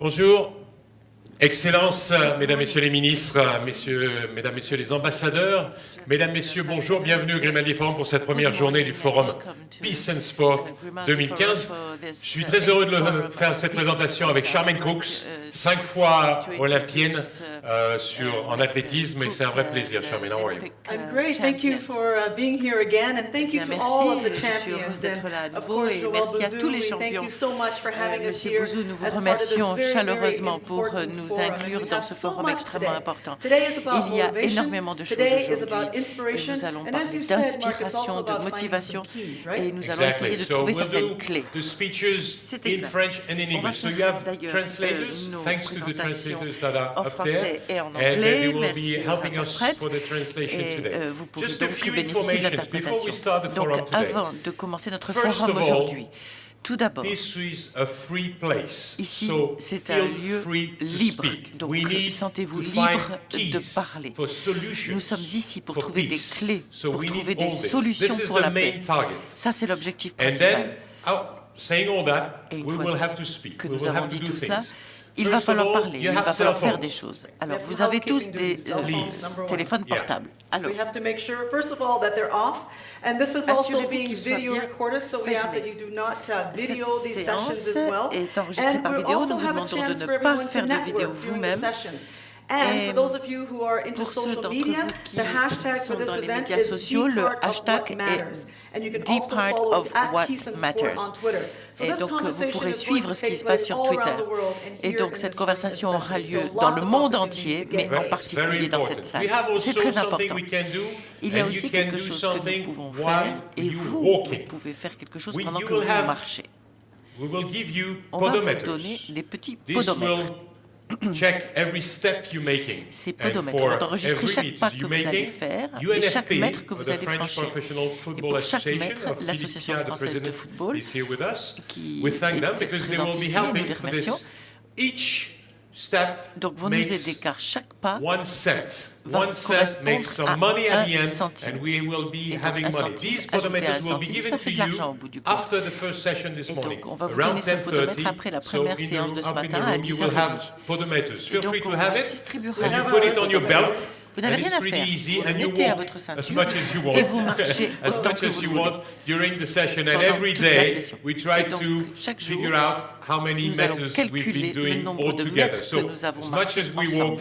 Bonjour, Excellences, Mesdames, Messieurs les ministres, Mesdames, Messieurs les ambassadeurs, Mesdames, Messieurs, bonjour, bienvenue au Grimaldi Forum pour cette première journée du Forum Peace and Sport 2015. Je suis très heureux de faire cette présentation avec Charmaine Crooks, 5 fois olympienne en athlétisme, et c'est un vrai plaisir. Charmaine, how are you? I'm great. Thank you for being here again, and thank you to all of the champions. And of course, Joël Bouzou, we thank you so much for having us here. Monsieur Bouzou, nous vous remercions chaleureusement pour nous inclure dans ce forum extrêmement important. Il y a énormément de choses aujourd'hui. Nous allons parler d'inspiration, de motivation, et nous allons essayer de trouver certaines clés. C'est exact. On va faire d'ailleurs nos présentations en français et en anglais. Merci aux interprètes. Et vous pourrez donc bénéficier de l'interprétation. Donc, avant de commencer notre forum aujourd'hui, tout d'abord, ici, c'est un lieu libre, donc sentez-vous libre de parler. Nous sommes ici pour trouver des clés, pour trouver des solutions pour la paix. Ça, c'est l'objectif principal. Et une fois que nous avons dit tout cela, il va falloir parler, il va falloir faire des choses. Alors, vous avez tous des téléphones portables. Alors, assurez-vous qu'ils soient bien fermés. Cette séance est enregistrée par vidéo. Nous vous demandons de ne pas faire de vidéo vous-même. Et pour ceux d'entre vous qui sont dans les médias sociaux, le hashtag est The Part of What Matters. Et donc, vous pourrez suivre ce qui se passe sur Twitter. Et donc, cette conversation aura lieu dans le monde entier, mais en particulier dans cette salle. C'est très important. Il y a aussi quelque chose que nous pouvons faire, et vous pouvez faire quelque chose pendant que vous marchez. On va vous donner des petits podomètres. Ces podomètres vont enregistrer chaque pas que vous allez faire et chaque mètre que vous allez franchir. Et pour chaque mètre, l'Association française de football, qui est présente ici, et nous les remercions, donc vont nous aider car chaque pas va correspondre à 1 centime. Et donc 1 centime ajouté à 1 centime, ça fait de l'argent au bout du compte. Et donc on va vous donner ce podomètre après la première séance de ce matin à 10h30. Et donc on distribuera ça. Vous n'avez rien à faire. Vous le mettez à votre ceinture et vous marchez autant que vous le voulez pendant toute la session. Et donc, chaque jour, nous allons calculer le nombre de mètres que nous avons marché ensemble.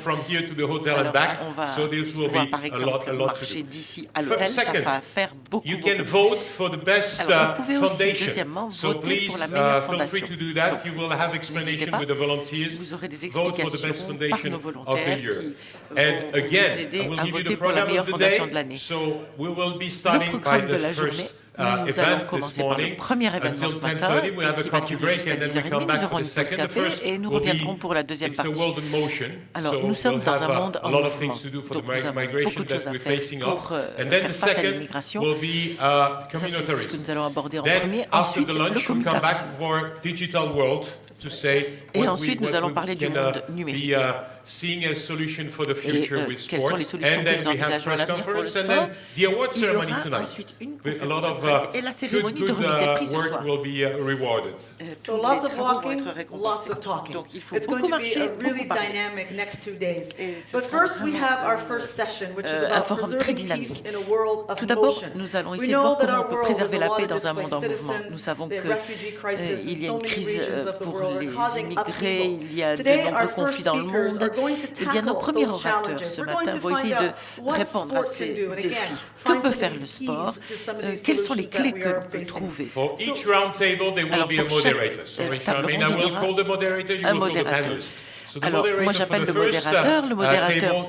Alors, on va pouvoir, par exemple, marcher d'ici à l'hôtel. Ça va faire beaucoup. Alors, vous pouvez aussi, deuxièmement, voter pour la meilleure fondation. Donc, n'hésitez pas. Vous aurez des explications par nos volontaires qui vont vous aider à voter pour la meilleure fondation de l'année. Le programme de la journée, nous allons commencer par le premier événement ce matin, qui va durer jusqu'à 10h30. Nous aurons une pause café et nous reviendrons pour la deuxième partie. Alors, nous sommes dans un monde en mouvement, donc nous avons beaucoup de choses à faire pour faire face à l'immigration. Ça, c'est ce que nous allons aborder en premier. Ensuite, le communautarisme. Et ensuite, nous allons parler du monde numérique. Et quelles sont les solutions que nous envisageons à l'avenir pour le sport? Il y aura ensuite une conférence de presse et la cérémonie de remise des prix ce soir. Tous les travaux vont être récompensés. Donc, il faut beaucoup marcher, beaucoup parler. Et ce sera vraiment un forum très dynamique. Tout d'abord, nous allons essayer de voir comment on peut préserver la paix dans un monde en mouvement. Nous savons qu'il y a une crise pour les immigrés, il y a de nombreux conflits dans le monde. Eh bien, nos premiers orateurs ce matin vont essayer de répondre à ces défis. Que peut faire le sport? Quelles sont les clés que l'on peut trouver? Alors, pour chaque table ronde, il y aura un modérateur. Alors, moi j'appelle le modérateur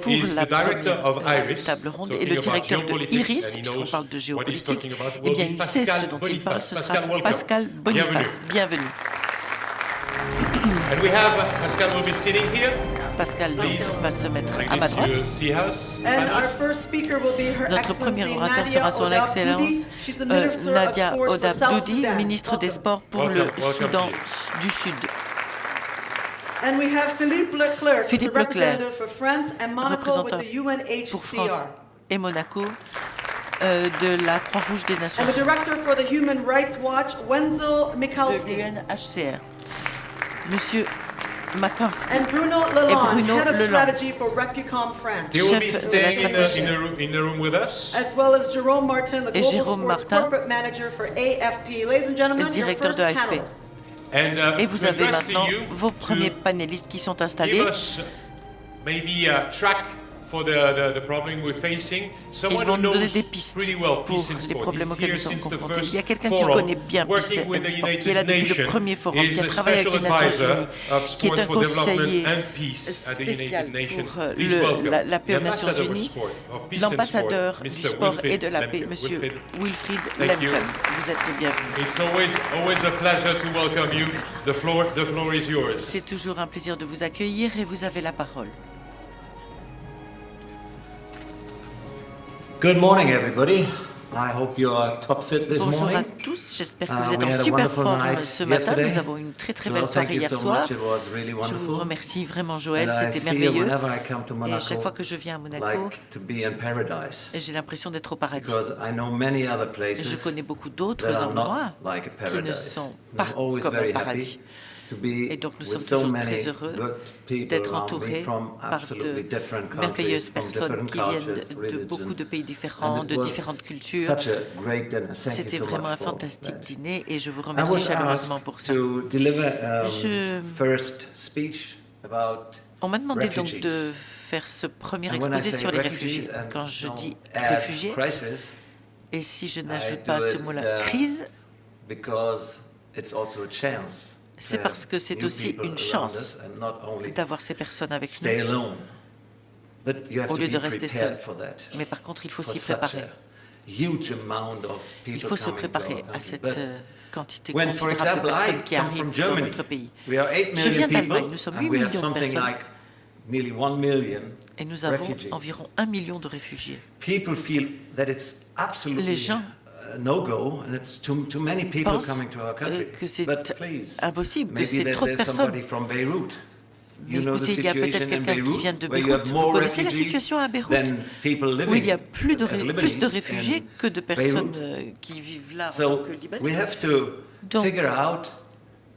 pour la première table ronde et le directeur de IRIS, puisqu'on parle de géopolitique, eh bien il sait ce dont il parle, ce sera Pascal Boniface. Bienvenue. Pascal va se mettre à ma droite. Notre premier orateur sera son Excellence Nadia Odab Doudi, ministre des Sports pour le Soudan du Sud. Philippe Leclerc, représentant pour France et Monaco de la Croix-Rouge des Nations Unies. De l'UNHCR. Monsieur Makowski and Bruno et Bruno Lalonde, Head of Lalonde. Strategy for Repucom France. They will be Chef de la staying stratégie. in the room with us. As well as Jérôme Martin, the Et Global Jérôme Sports Martin, Corporate Manager for AFP. Ladies and gentlemen, your directeur first de AFP. panelists. And, Et vous to avez address to maintenant you vos to premiers panélistes qui sont installés. give us maybe a track for the problem we're facing. Ils Someone vont who nous donner knows des pistes pretty well pour peace and les sport. problèmes He's auxquels here nous sommes since the confrontés. first Il y a quelqu'un qui forum, connaît bien Peace working with and the Sport, qui est United là depuis le Nations. premier forum, He's qui a a travaillé avec special les Nations advisor Unies, of qui est sport un for development conseiller and peace at the spécial United Nations. pour Please welcome la paix aux the Nations ambassador of Unies, sport, of peace and l'ambassadeur sport, du Mr. sport et Wilfried de la paix, Lemke. Monsieur Wilfried Thank you. Lemke. Vous êtes le bienvenu. It's always a pleasure to welcome you. The floor is yours. C'est toujours un plaisir de vous accueillir et vous avez la parole. Good morning, everybody. I hope you are top fit this Bonjour à morning. tous, j'espère que vous êtes we en had a super wonderful forme night ce matin. yesterday. Nous avons eu une très très Joel, belle soirée thank you hier so soir. much. It was really Je vous wonderful. remercie vraiment Joël, And I c'était feel merveilleux. whenever I come to Et à chaque Monaco, fois que je viens à Monaco, like to be in paradise, j'ai l'impression d'être au paradis. because I know many other Et je places connais beaucoup d'autres that are endroits not like a qui ne paradise. sont And pas I'm always comme very un paradis. happy to be Et donc nous sommes with so toujours many très heureux good people d'être around me entourés from par absolutely de different merveilleuses countries, from personnes different qui viennent cultures, de religions. beaucoup de pays And différents, it de was différentes cultures. such a great dinner. Thank C'était you so vraiment un much for fantastique that. dîner et je vous I remercie was chaleureusement asked pour ça. to deliver Je- first speech about On m'a demandé donc refugees. de faire ce premier And when I exposé say sur les refugees réfugiés. and Quand je don't dis add réfugiés, crisis, et si je n'ajoute do pas ce it, mot-là, crise, because it's also a chance c'est to parce have que c'est new aussi people une around chance us and not only d'avoir ces personnes avec stay nous. alone. But you have Au to lieu be de rester prepared seul. for that. Mais par contre, il faut For s'y such préparer. a huge amount of people Il faut se coming to our préparer à country. cette But quantité when, for considérable de example, I personnes qui come arrivent from dans Germany, notre pays. we are 8 Je viens million d'Allemagne, people, nous sommes and 8 we have millions de something personnes. like nearly 1 million Et nous avons refugees. environ 1 million de réfugiés. People feel that it's absolutely Les gens a no-go, and it's too many people pensent coming to our country. que c'est But please, impossible, que maybe c'est that trop de there's personnes. somebody from Beirut. Mais You know the écoutez, il y a peut-être situation in quelqu'un qui Beirut, vient de where you have Beyrouth. Vous more connaissez la refugees situation à Beyrouth, than people où il living y a plus de as Lebanese réfugiés in que de personnes Beirut. qui vivent là en So tant que we Libanais. have to Donc, figure out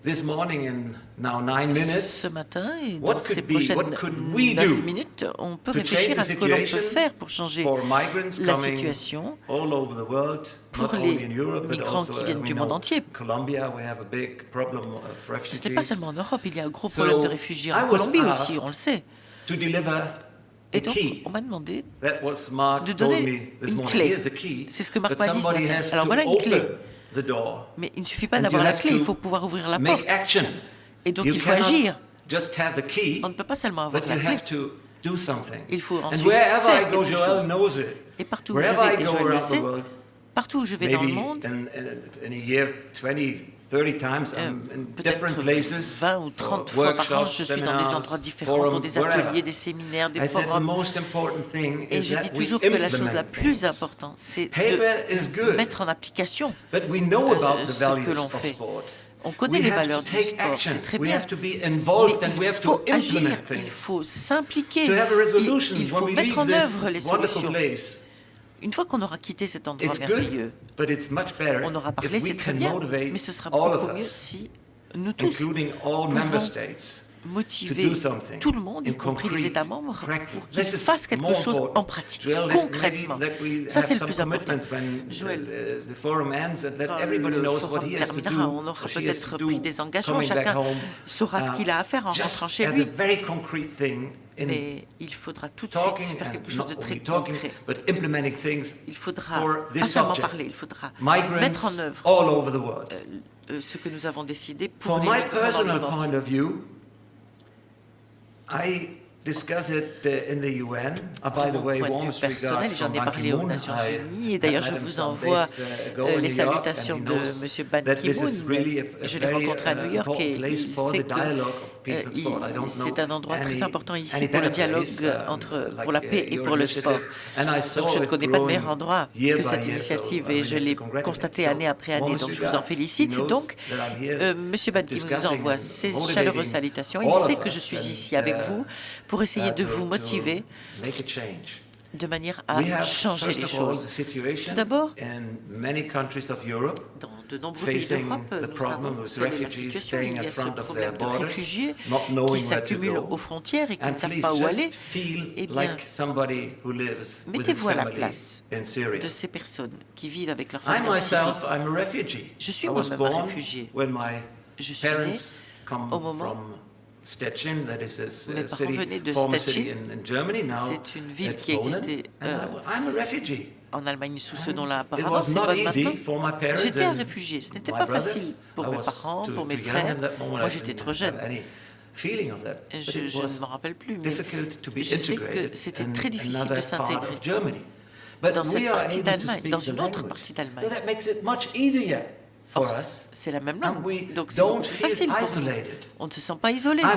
this morning in now 9 minutes Ce matin et what dans ces could be, prochaines what could we 9 do minutes, on peut to réfléchir change à the ce que l'on peut situation faire pour changer for migrants la coming situation all over the world, pour not les only in Europe, but migrants also, qui viennent we du know monde entier. Colombia, we have a big problem of Ce n'est refugees. pas seulement en Europe, il y a un gros So, problème de réfugiés I en was Colombie asked aussi, on le sait. To deliver a Et donc, key. on m'a demandé That was Mark de told donner me this une morning. clé. Here's a key, C'est ce que Marc but m'a dit ce somebody matin. has Alors to voilà une clé. open the door. Mais il ne suffit pas And d'avoir you la have clé, il to faut pouvoir ouvrir la make porte. action. Et donc You il faut cannot agir. just have the key, On ne peut pas seulement avoir but la you clé. have to do something. Il faut And ensuite wherever I faire go, quelque Joel chose. knows it. Et partout où je Wherever vais, I et go Joël le around the sait, world, partout où je vais dans le maybe monde, in a year 20, 30 times I'm in different peut-être places, 20 ou 30 for fois par an, workshops, je suis dans des seminars, endroits différents, forums, dans des wherever. ateliers, des séminaires, des I think the forums. most important thing Et is je dis that we toujours que la chose la implement plus things. importante, c'est Paper is de good, mettre en application but we know about the ce que values l'on of fait. sport. On connaît We les have valeurs to du take sport, action. c'est très We bien. have to be involved Mais and we il have to faut agir, implement il things. faut s'impliquer, To have a resolution il when faut we mettre leave en this œuvre les wonderful solutions. place. Une fois qu'on aura quitté cet endroit It's good, merveilleux, but it's much better on aura parlé, if we c'est très can bien, motivate mais ce sera all beaucoup of mieux us, si nous tous including all member pouvons states, to motiver do something tout le monde, in y compris les concrete États membres, practice. pour qu'ils This is fassent quelque more chose important. en pratique, Joel, concrètement. let we Ça, have c'est le some plus important. commitments when Joël, the forum ends and let quand everybody le knows what forum he has to do, terminera, on aura what she has peut-être to do pris des engagements, coming back chacun home. saura ce qu'il a à faire en Just rentrant chez as lui. a very concrete thing in Mais il faudra tout de talking suite faire and quelque chose de not très only talking, concret. but implementing things Il faudra for pas this seulement subject. parler, il faudra Migrants mettre en œuvre all over the world. ce que nous avons décidé pour For les my migrants dans le personal monde point entier. of view, I discuss it in the UN. By De the mon way, point de vue warmest personnel, regards j'en from ai Ban parlé aux Ki-moon. Nations I Unies et d'ailleurs je met him vous some envoie days ago in les New York, salutations and he de knows M. Ban that this is Ki-moon. really Je a l'ai very rencontré à New York important et place il for sait the dialogue of peace and que sport. I don't c'est know un endroit très any- important ici any pour le better dialogue place, pour la like, paix et your pour le initiative. sport. And I saw Donc je ne it connais pas de growing meilleur endroit year que by cette year, initiative so I et mean, je have l'ai to congratulate. constaté So, année après année, warmest donc je vous en regards. félicite. He knows Donc that I'm here M. Ban Ki-moon vous discussing envoie and ses motivating chaleureuses salutations. Il all sait of que je us suis and, ici avec vous pour essayer de to vous motiver make a change. de manière à changer les choses. Tout d'abord, dans de nombreux pays d'Europe, nous avons la situation, il y a ce problème de réfugiés qui s'accumulent aux frontières et qui ne savent pas où aller. Eh bien, mettez-vous à la place de ces personnes qui vivent avec leur famille en Syrie. Je suis moi-même un réfugié. Je suis né au moment Stettin, that is a city, former city in Germany. Now c'est une ville qui existait en Allemagne sous ce nom-là apparemment. C'est pas maintenant. J'étais un réfugié. Ce n'était pas facile pour mes parents, pour mes frères. Moi, j'étais trop jeune. Je ne m'en rappelle plus, mais je sais que c'était très difficile de s'intégrer dans cette partie d'Allemagne, dans une autre partie d'Allemagne. Or, c'est la même langue, donc c'est beaucoup plus facile pour nous. On ne se sent pas isolé. Je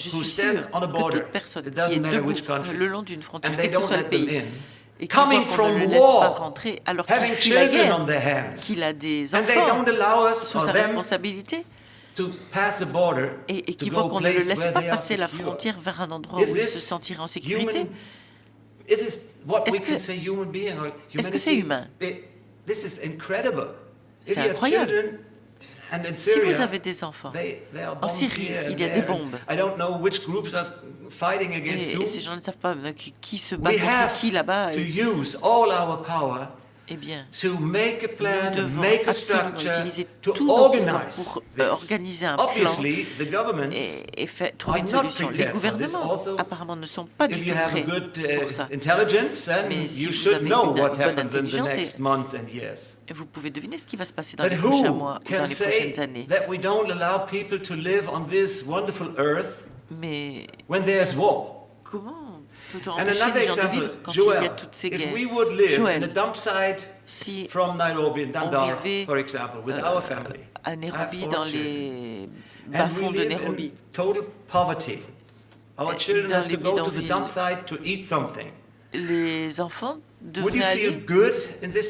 suis sûr que toute personne qui est debout le long d'une frontière, quel que soit le pays, et qui voit qu'on ne le laisse pas rentrer alors qu'il fuit la guerre, qu'il a des enfants sous sa responsabilité, et qui voit qu'on ne le laisse pas passer la frontière vers un endroit où il se sentirait en sécurité. Est-ce que c'est humain? C'est incroyable. Si vous avez des enfants, en Syrie, il y a des bombes. Et ces gens ne savent pas qui se bat contre qui là-bas. Eh bien, nous devons absolument utiliser tout nos pouvoirs pour organiser un plan et trouver une solution. Les gouvernements, apparemment, ne sont pas du tout prêts pour ça. Mais si vous avez une bonne intelligence, vous pouvez deviner ce qui va se passer dans les prochains mois ou dans les prochaines années. Mais comment peut-on empêcher les gens de vivre quand il y a toutes ces guerres? Joël, si on vivait à Nairobi, dans les bas-fonds de Nairobi, dans les bidonvilles, les enfants devraient aller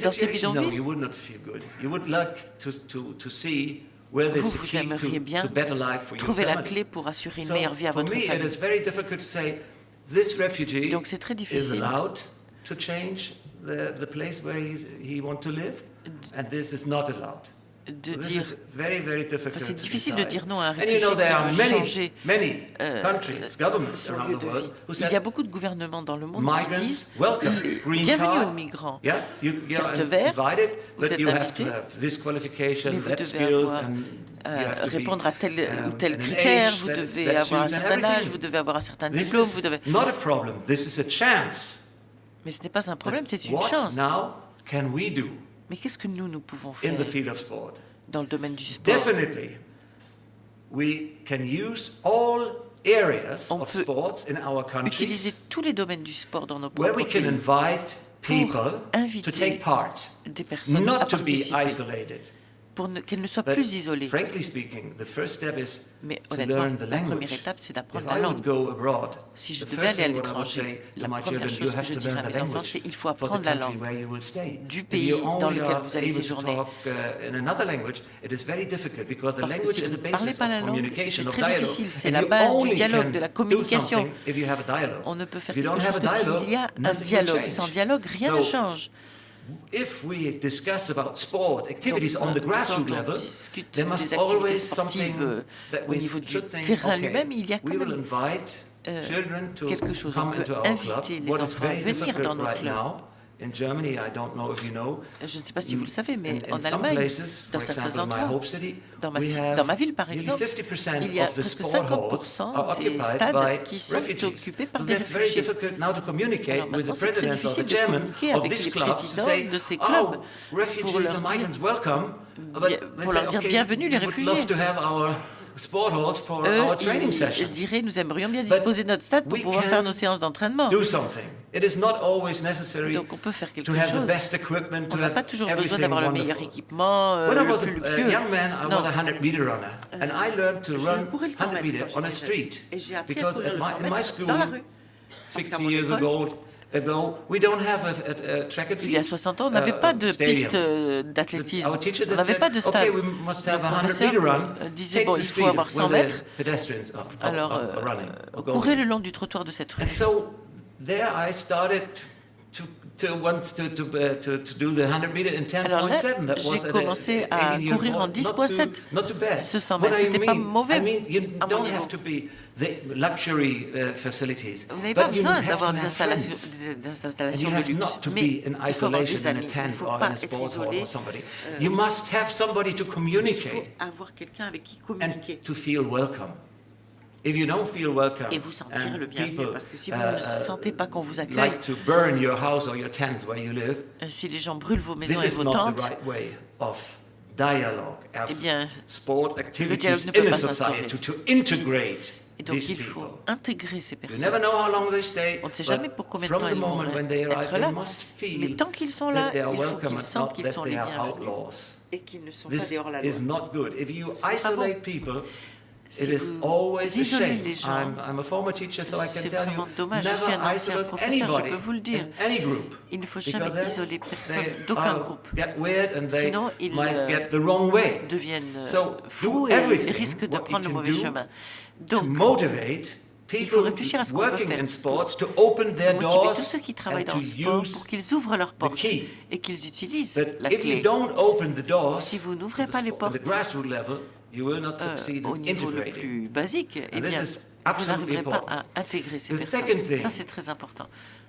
dans ces bidonvilles. Vous aimeriez bien trouver la clé pour assurer une meilleure vie à votre famille. Donc c'est très difficile de dire, c'est difficile de dire non à un réfugié qui veut changer son lieu de vie. Il y a beaucoup de gouvernements dans le monde qui disent bienvenue aux migrants, carte verte, vous êtes invités, mais vous devez répondre à tel ou tel critère, vous devez avoir un certain âge, vous devez avoir un certain diplôme, vous devez... Mais ce n'est pas un problème, c'est une chance. Mais qu'est-ce que nous pouvons faire dans le domaine du sport? On peut utiliser tous les domaines du sport dans nos propres pays pour inviter des personnes à participer, pour qu'elles ne soient plus isolées. Mais honnêtement, la première étape, c'est d'apprendre la langue. Si je devais aller à l'étranger, la première chose que je dirais à mes enfants, c'est qu'il faut apprendre la langue du pays dans lequel vous allez séjourner. Parce que si vous ne parlez pas la langue, c'est très difficile. C'est la base du dialogue, de la communication. On ne peut faire quelque chose que s'il y a un dialogue. Sans dialogue, rien ne change. Quand on discute des activités sportives au niveau du terrain lui-même, il y a quand même quelque chose. On peut inviter les enfants à venir dans nos clubs. Je ne sais pas si vous le savez, mais en Allemagne, dans certains endroits, dans ma ville par exemple, il y a presque 50% des stades qui sont occupés par des réfugiés. Alors maintenant, c'est très difficile de communiquer avec les présidents de ces clubs pour leur dire bienvenue les réfugiés. Ils diraient, nous aimerions bien disposer de notre stade pour pouvoir faire nos séances d'entraînement. Donc on peut faire quelque chose. On n'a pas toujours besoin d'avoir le meilleur équipement, le plus luxueux. Non. Je courais le 100 mètres quand j'étais jeune. Et j'ai appris à courir le 100 mètres dans la rue. Parce qu'à mon école, il y a 60 ans, on n'avait pas de piste d'athlétisme, on n'avait pas de stade. Le professeur disait, bon, il faut avoir 100 mètres, alors courez le long du trottoir de cette rue. there I started to do the 100 meter in 10.7. That j'ai commencé à courir en 10.7. Ce 100 mètres, c'était pas mauvais. I mean, you don't have to be the luxury facilities. Vous n'avez pas besoin d'avoir des installations de luxe, mais il faut avoir des amis. Il ne faut pas être isolé. You must have somebody to communicate. Il faut avoir quelqu'un avec qui communiquer. And to feel welcome. If you don't feel welcome, et vous sentir le bienvenu, parce que si vous ne sentez pas qu'on vous accueille, like to burn your house or your tents where you live, si les gens brûlent vos maisons this et is vos not tentes, the right way of dialogue, eh bien, sport le activities dialogue ne in peut a pas society to integrate et donc these il people. faut intégrer ces You personnes. never know how long they stay, On ne sait jamais but pour combien de from temps the ils vont moment when they arrive, être they là, must mais feel tant qu'ils sont that là, they are il faut welcome qu'ils and sentent not qu'ils that sont they les are bienvenus outlaws. et qu'ils ne sont pas This dehors la loi. is not good. If you Ce n'est pas isolate people, Si it is vous always a isolez shame. les gens, I'm a former teacher, so I can c'est tell you, vraiment dommage. Je suis never un ancien isolate professeur, je anybody peux vous le dire. in any group. Il ne faut jamais Because then isoler personne they d'aucun groupe. get weird and they Sinon, ils might get the wrong way. deviennent So fous do et everything risquent de what you prendre le can mauvais do chemin. to Donc, motivate il faut people réfléchir à ce qu'on peut working faire in sports to open their motiver doors tous ceux qui travaillent and dans to le sport use pour qu'ils ouvrent leurs portes key. et qu'ils utilisent But la if you clé. don't open the doors Si vous n'ouvrez at pas les at the portes, grassroots level, you will not succeed au in niveau le integrating. plus basique, eh And this bien, is vous absolutely n'arriverez pas important. à intégrer ces The personnes. second thing Ça, c'est très important.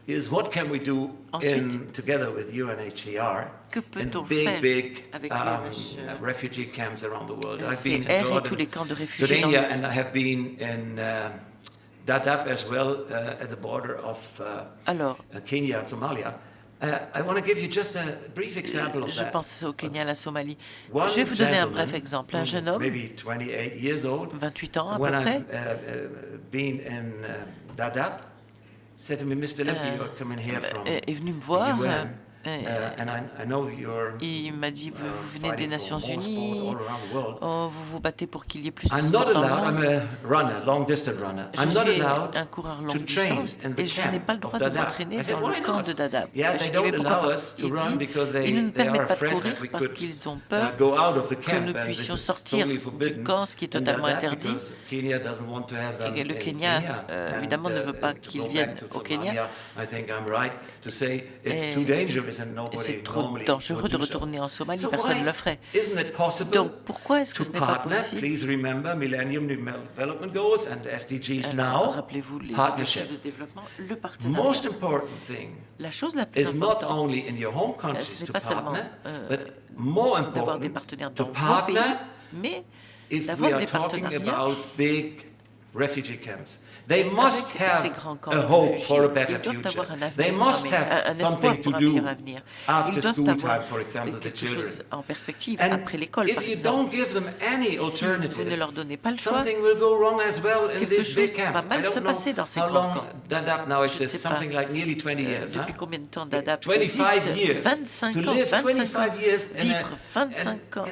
Is what can we do Ensuite, together with UNHCR que in peut-on big, faire big avec refugee camps around the world? I've UNHCR been in et tous les camps de réfugiés dans Jordania, and I have been in Dadaab as well, at the border of Alors, Kenya and Somalia. I want to give you just a brief example of je that. pense au Kenya, à la Somalie. One Je vais vous donner un gentleman, bref exemple. Un jeune homme, maybe 28 years old, 28 ans à peu when près, I've been in Dadaab, said to me, Mr. Lemke, you're coming here from est venu me voir. the UN, and I know you're Il m'a dit, vous venez des fighting Nations for more sports Unies, all around the world. oh, vous vous battez pour qu'il y ait plus de I'm sport not dans le allowed, I'm monde. a runner, long distance runner. Je I'm not suis allowed un coureur to longue train distance in the et je n'ai camp pas le of droit de Dadaab. m'entraîner I said, dans why le camp not? de Dadaab. Yeah, Je they dis, don't mais pourquoi allow pas? us to Il run dit, because ils ne nous they are permettent pas de afraid courir that we parce could qu'ils ont peur go out of the que camp, nous and this puissions is sortir totally du forbidden camp, ce qui est in totalement Dadaab interdit. because Kenya doesn't want to have them Et le in Kenya, Kenya. évidemment, ne veut pas To qu'ils go viennent back to au Kenya. Somalia, I think I'm right to say it's Et- too dangerous and Et nobody c'est trop normally dangereux would de do so. retourner en Somalie, So personne why ne le ferait. isn't it possible Donc pourquoi est-ce que to ce n'est pas partner? possible? Please remember Millennium Development Goals and SDGs Alors, now. rappelez-vous les Partnership. objectifs de développement, le partenariat. Most important thing La chose la plus is not importante, only in your home countries ce n'est to pas seulement partner, but more d'avoir des important partenaires to dans vos pays, partner mais if we d'avoir are des talking partenariats about big refugee camps. They must avec ces have grands camps a de hope réfugiés. for a better Ils doivent future. avoir un They avenir, must have un espoir something to pour un do meilleur avenir. after Ils doivent school avoir time, for example, the quelque children. chose en perspective And après l'école, par if you exemple. don't give them any Si vous ne alternative, leur donnez pas le choix, something will go wrong as well in quelque this big chose camp. va mal I se don't know passer dans ces how grands long camps. Dadaab now Je ne exists, sais pas, something like nearly 20 years. depuis huh? combien de temps Dadaab 25 existe? years. 25 To ans, live 25 ans. 25 years in a- Vivre 25 ans.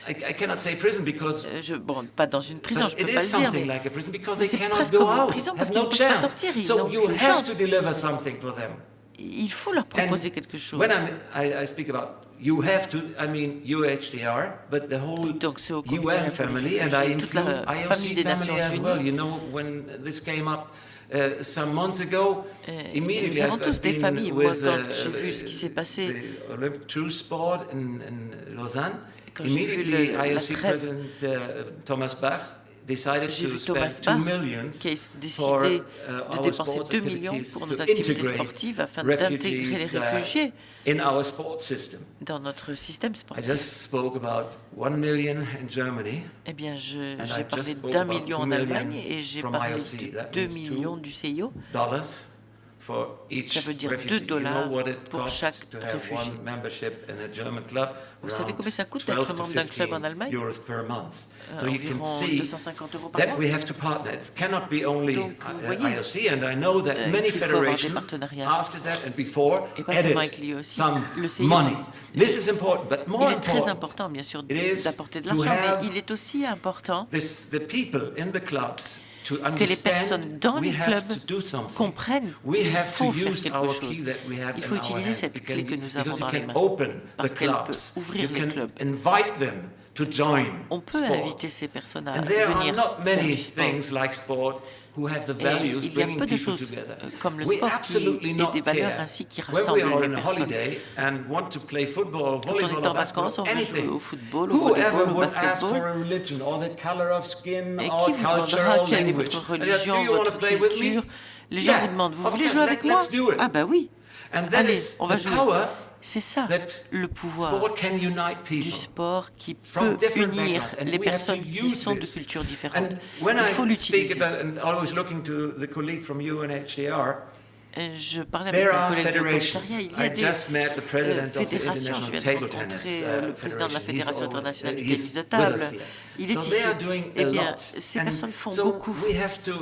I cannot say prison because Bon, pas dans une prison, je but peux it pas is le dire, something mais like a prison because mais they c'est cannot presque go comme une out, prison parce have qu'ils no ne peuvent pas chance. sortir, ils So n'ont you aucune have chance. to deliver something for them. il faut leur proposer quelque chose. When I speak about you have to, I mean UHDR, but the whole Donc, c'est au UN commissariat pour les family, and I réfugiés, toute include la famille IOC des family Nations as Unies. well. You know, when this came up some months ago, immediately nous avons I've tous des been familles. Moi, with quand j'ai vu ce qui s'est passé, the Olympic True Sport in Lausanne, quand j'ai vu immediately la IOC trêve, President Thomas Bach decided j'ai to vu spend Thomas 2 Bach million qui a for décidé de our dépenser sports 2 millions activities pour to nos activités integrate sportives afin d'intégrer les refugees, réfugiés in our sports system. dans notre système I sportif. just spoke about 1 million in Germany. Eh bien, And j'ai I parlé just spoke d'1 about million 2 en million Allemagne et j'ai from parlé IOC. de That 2 means millions du CIO. $2 for each Ça veut dire refugee. $2 You know what it pour costs chaque to have réfugié. one membership in a German club? Vous savez Around combien ça coûte 12 d'être to membre d'un club en 15 Allemagne? euros per month. So you can Environ see 250 € par that mois. we have to partner. It cannot be only Donc, vous voyez, IOC, and I know that many qu'il faut avoir des federations partenariats. after that and before Et pas seulement avec added lui aussi, some le CIO. money. This is important, but Il more est très important, important, bien sûr, it is d'apporter de to l'argent, have mais il est aussi important the people in the clubs to que les personnes understand dans we les have clubs to do something. comprennent We qu'il have faut to faire use quelque our chose. key that we have Il faut in our utiliser hands cette clé que nous avons because you dans les can mains, open parce the qu'elle peut clubs. ouvrir You les can clubs. invite them to join On peut sports. inviter ces personnes à And there are venir not faire many du sport. things like sport who have the Et values il y a bringing peu de people choses together. comme le We sport absolutely et not des valeurs care ainsi qui when we rassemblent are les on a personnes. holiday and want to play football or Quand on volleyball est en or basketball, vacances, on veut jouer anything. au football, au Whoever volleyball, au would ask for basketball. a religion or the color of skin Et or qui vous culture demandera or quelle est language? votre And they religion, do you want to votre play with me? culture? Les gens Yeah, vous demandent, vous okay, voulez jouer avec moi? let's do it. Ah bah oui. And that Allez, is on va the jouer. power C'est ça, that le pouvoir sport can unite people du sport qui from peut different unir backgrounds, and les we have to personnes qui use sont de this. cultures différentes. And when Il faut I speak l'utiliser. about, and always looking to the colleague from UNHCR, Je parlais avec there mon are collègue du federations. commissariat, il y I a des just met the president of the fédérations. Je International viens de Table Tennis rencontrer le président de la Federation. Fédération internationale du He's tennis de with table. us here. Il est So ici. they are doing Eh a bien, lot. ces And personnes font so beaucoup. we have to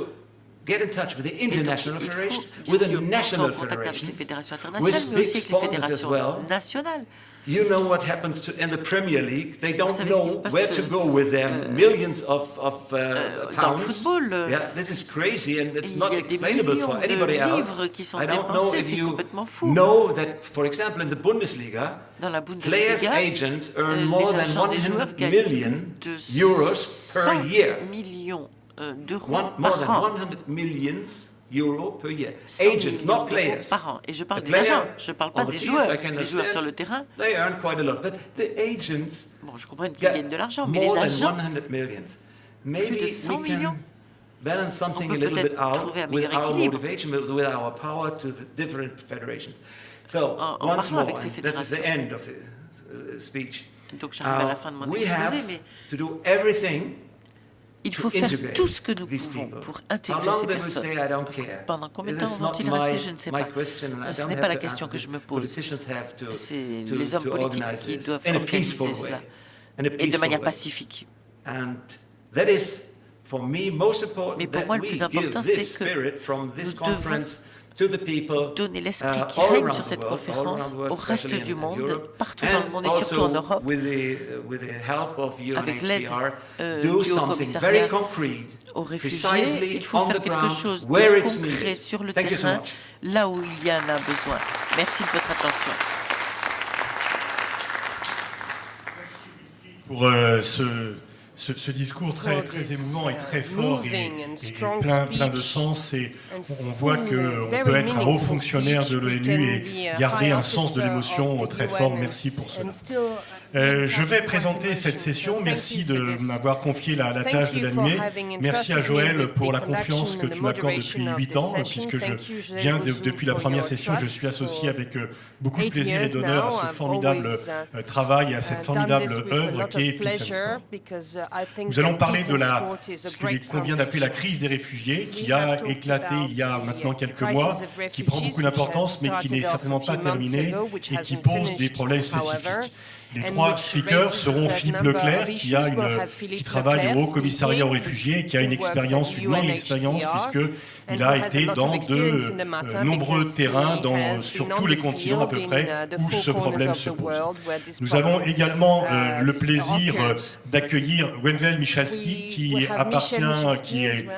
get in touch with the Et donc, international il faut, federation, bien with the sûr, national entrer en contact avec les federations, fédérations with internationales, mais big aussi avec les sponsors as fédérations well. nationales. You know what happens in the Premier League. They don't savez ce qui se know passe, where to go with their millions of dans le pounds. football, Yeah, this is crazy and it's il y not a des explainable for millions de anybody else. livres qui sont I don't know dépensés, if c'est you complètement fou. know that, for example, in the Bundesliga, Dans la players' Bundesliga, agents earn les more than agents des 100 joueurs gagnent million de euros per 100 year. millions d'euros More par than an. 100 millions euros per year. 100 Agents, millions not d'euros players. par an. Et je parle The des player agents, je ne parle pas on the des field, joueurs. I can Les joueurs understand. sur le terrain, They earn quite a lot, but the agents bon, je comprends qu'ils get gagnent de l'argent, mais les more than agents, 100 millions. plus Maybe de 100 we millions. can balance something On a peut little bit peut-être out trouver un with meilleur our équilibre. motivation, with our power to the different federations. So, En once parlant more, avec ces and that is the fédérations. end of the speech. Donc j'arrive à la fin de mon We exposé, have mais to do everything il faut to faire integrate tout ce que nous these pouvons people. pour How intégrer long ces they will personnes. stay, I don't care. Pendant combien de This temps is vont-ils not rester? my- Je ne sais my pas. question, and I Ce don't n'est have pas la to question answer que this. je me pose. Politicians have to- C'est to- les hommes to politiques organize qui this doivent in a peaceful organiser cela, way, in a et de peaceful manière way. pacifique. And that is, for me, most important, Mais pour that moi, le we plus give important, this c'est que spirit from this nous devons conference to the people donner l'esprit qui all règne around sur the cette world, conférence all around the world, au reste especially du in monde, Europe, partout dans le and monde et surtout en also Europe, with the help of avec l'aide UNHCR, du do Haut something Commissariat very concrete, aux réfugiés. precisely Il faut on faire the quelque ground, chose where de it's concret needed. sur le Thank you so terrain, much. là où il y en a besoin. Merci de votre attention. Pour ce discours très émouvant et très fort et plein de sens. Et on voit qu'on peut être un haut fonctionnaire de l'ONU et garder un sens de l'émotion très fort. Merci pour cela. Je vais présenter cette session. Merci de m'avoir confié la tâche de l'animer. Merci à Joël pour la confiance que tu m'accordes depuis 8 ans, puisque je viens depuis la première session. Je suis associé avec beaucoup de plaisir et d'honneur à ce formidable travail et à cette formidable œuvre qu'est Peace and Sport. Nous allons parler de ce qu'il convient d'appeler la crise des réfugiés, qui a éclaté il y a maintenant quelques mois, qui prend beaucoup d'importance, mais qui n'est certainement pas terminée et qui pose des problèmes spécifiques. Les trois speakers seront Philippe Leclerc, qui travaille au Haut Commissariat aux réfugiés, qui a une longue expérience, puisqu'il a été dans de nombreux terrains, sur tous les continents à peu près, où ce problème se pose. Nous avons également le plaisir d'accueillir Wenvel Michalski, qui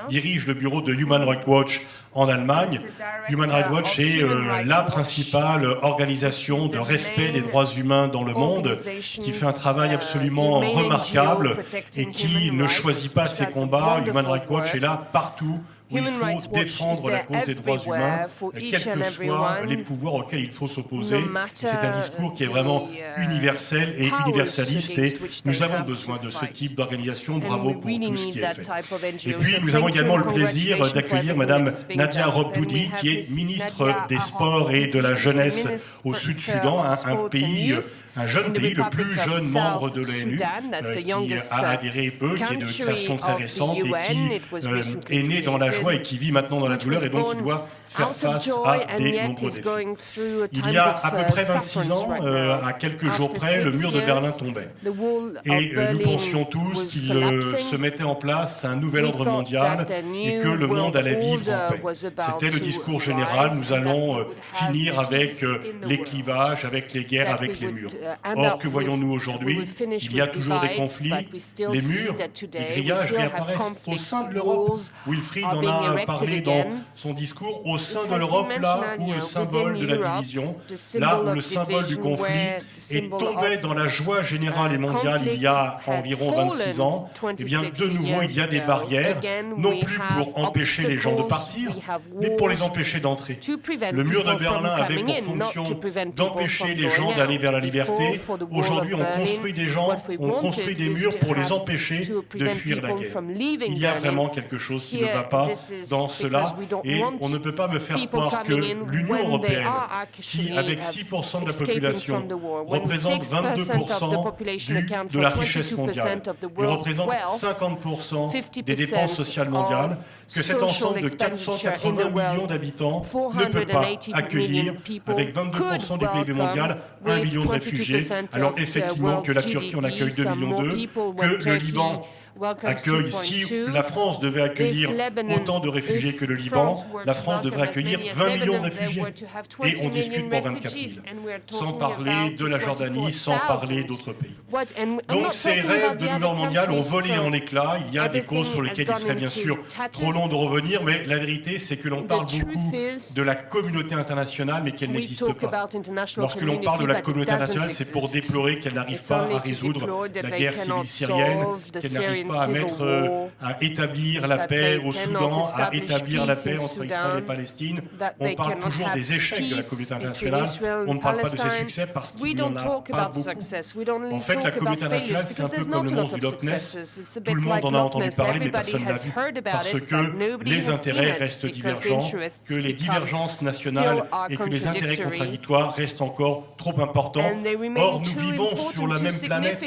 dirige le bureau de Human Rights Watch en Allemagne. Human Rights Watch est la principale organisation de respect des droits humains dans le monde, qui fait un travail absolument remarquable et qui ne choisit pas ses combats. Human Rights Watch est là partout où il faut défendre la cause des droits humains, quels que soient les pouvoirs auxquels il faut s'opposer. C'est un discours qui est vraiment universel et universaliste, et nous avons besoin de ce type d'organisation. Bravo pour tout ce qui est fait. Et puis, nous avons également le plaisir d'accueillir Madame Nadia Robdoudi, qui est ministre des Sports et de la Jeunesse au Sud-Soudan, un jeune pays, le plus jeune membre de l'ONU, qui a adhéré peu, qui est de création très récente et qui est né dans la joie et qui vit maintenant dans la douleur, et donc il doit faire face à des nombreux défis. Il y a à peu près 26 ans, à quelques jours près, le mur de Berlin tombait. Et nous pensions tous qu'il se mettait en place un nouvel ordre mondial et que le monde allait vivre en paix. C'était le discours général. Nous allons finir avec les clivages, avec les guerres, avec les murs. Or, que voyons-nous aujourd'hui? Il y a toujours des conflits, les murs, les grillages réapparaissent au sein de l'Europe. Wilfried en a parlé dans son discours, au sein de l'Europe, là où le symbole de la division, là où le symbole du conflit est tombé dans la joie générale et mondiale il y a environ 26 ans, eh bien, de nouveau, il y a des barrières, non plus pour empêcher les gens de partir, mais pour les empêcher d'entrer. Le mur de Berlin avait pour fonction d'empêcher les gens d'aller vers la liberté. Aujourd'hui, on construit des murs pour les empêcher de fuir la guerre. Il y a vraiment quelque chose qui ne va pas dans cela, et on ne peut pas me faire croire que l'Union européenne, qui, avec 6% de la population, représente 22% de la richesse mondiale et représente 50% des dépenses sociales mondiales, que cet ensemble de 480 millions d'habitants ne peut pas accueillir, avec 22% du PIB mondial, 1 million de réfugiés. Alors effectivement que la Turquie en accueille 2,2 millions, que le Liban accueille, si la France devait accueillir autant de réfugiés que le Liban, la France devrait accueillir 20 millions de réfugiés. Et on discute pour 24 000, sans parler de la Jordanie, sans parler d'autres pays. Donc ces rêves de nouvel ordre mondial ont volé en éclats. Il y a des causes sur lesquelles il serait bien sûr trop long de revenir, mais la vérité c'est que l'on parle beaucoup de la communauté internationale, mais qu'elle n'existe pas. Lorsque l'on parle de la communauté internationale, c'est pour déplorer qu'elle n'arrive pas à résoudre la guerre civile syrienne, qu'elle n'arrive pas à établir la paix au Soudan, à établir la paix entre Israël et Palestine. On parle toujours des échecs de la communauté internationale, on ne parle pas de ses succès parce qu'il n'y en a pas beaucoup. En fait, la communauté internationale, c'est un peu comme le monstre du Loch Ness. Tout le monde en a entendu parler, mais personne ne l'a vu, parce que les intérêts restent divergents, que les divergences nationales et que les intérêts contradictoires restent encore trop importants. Or, nous vivons sur la même planète,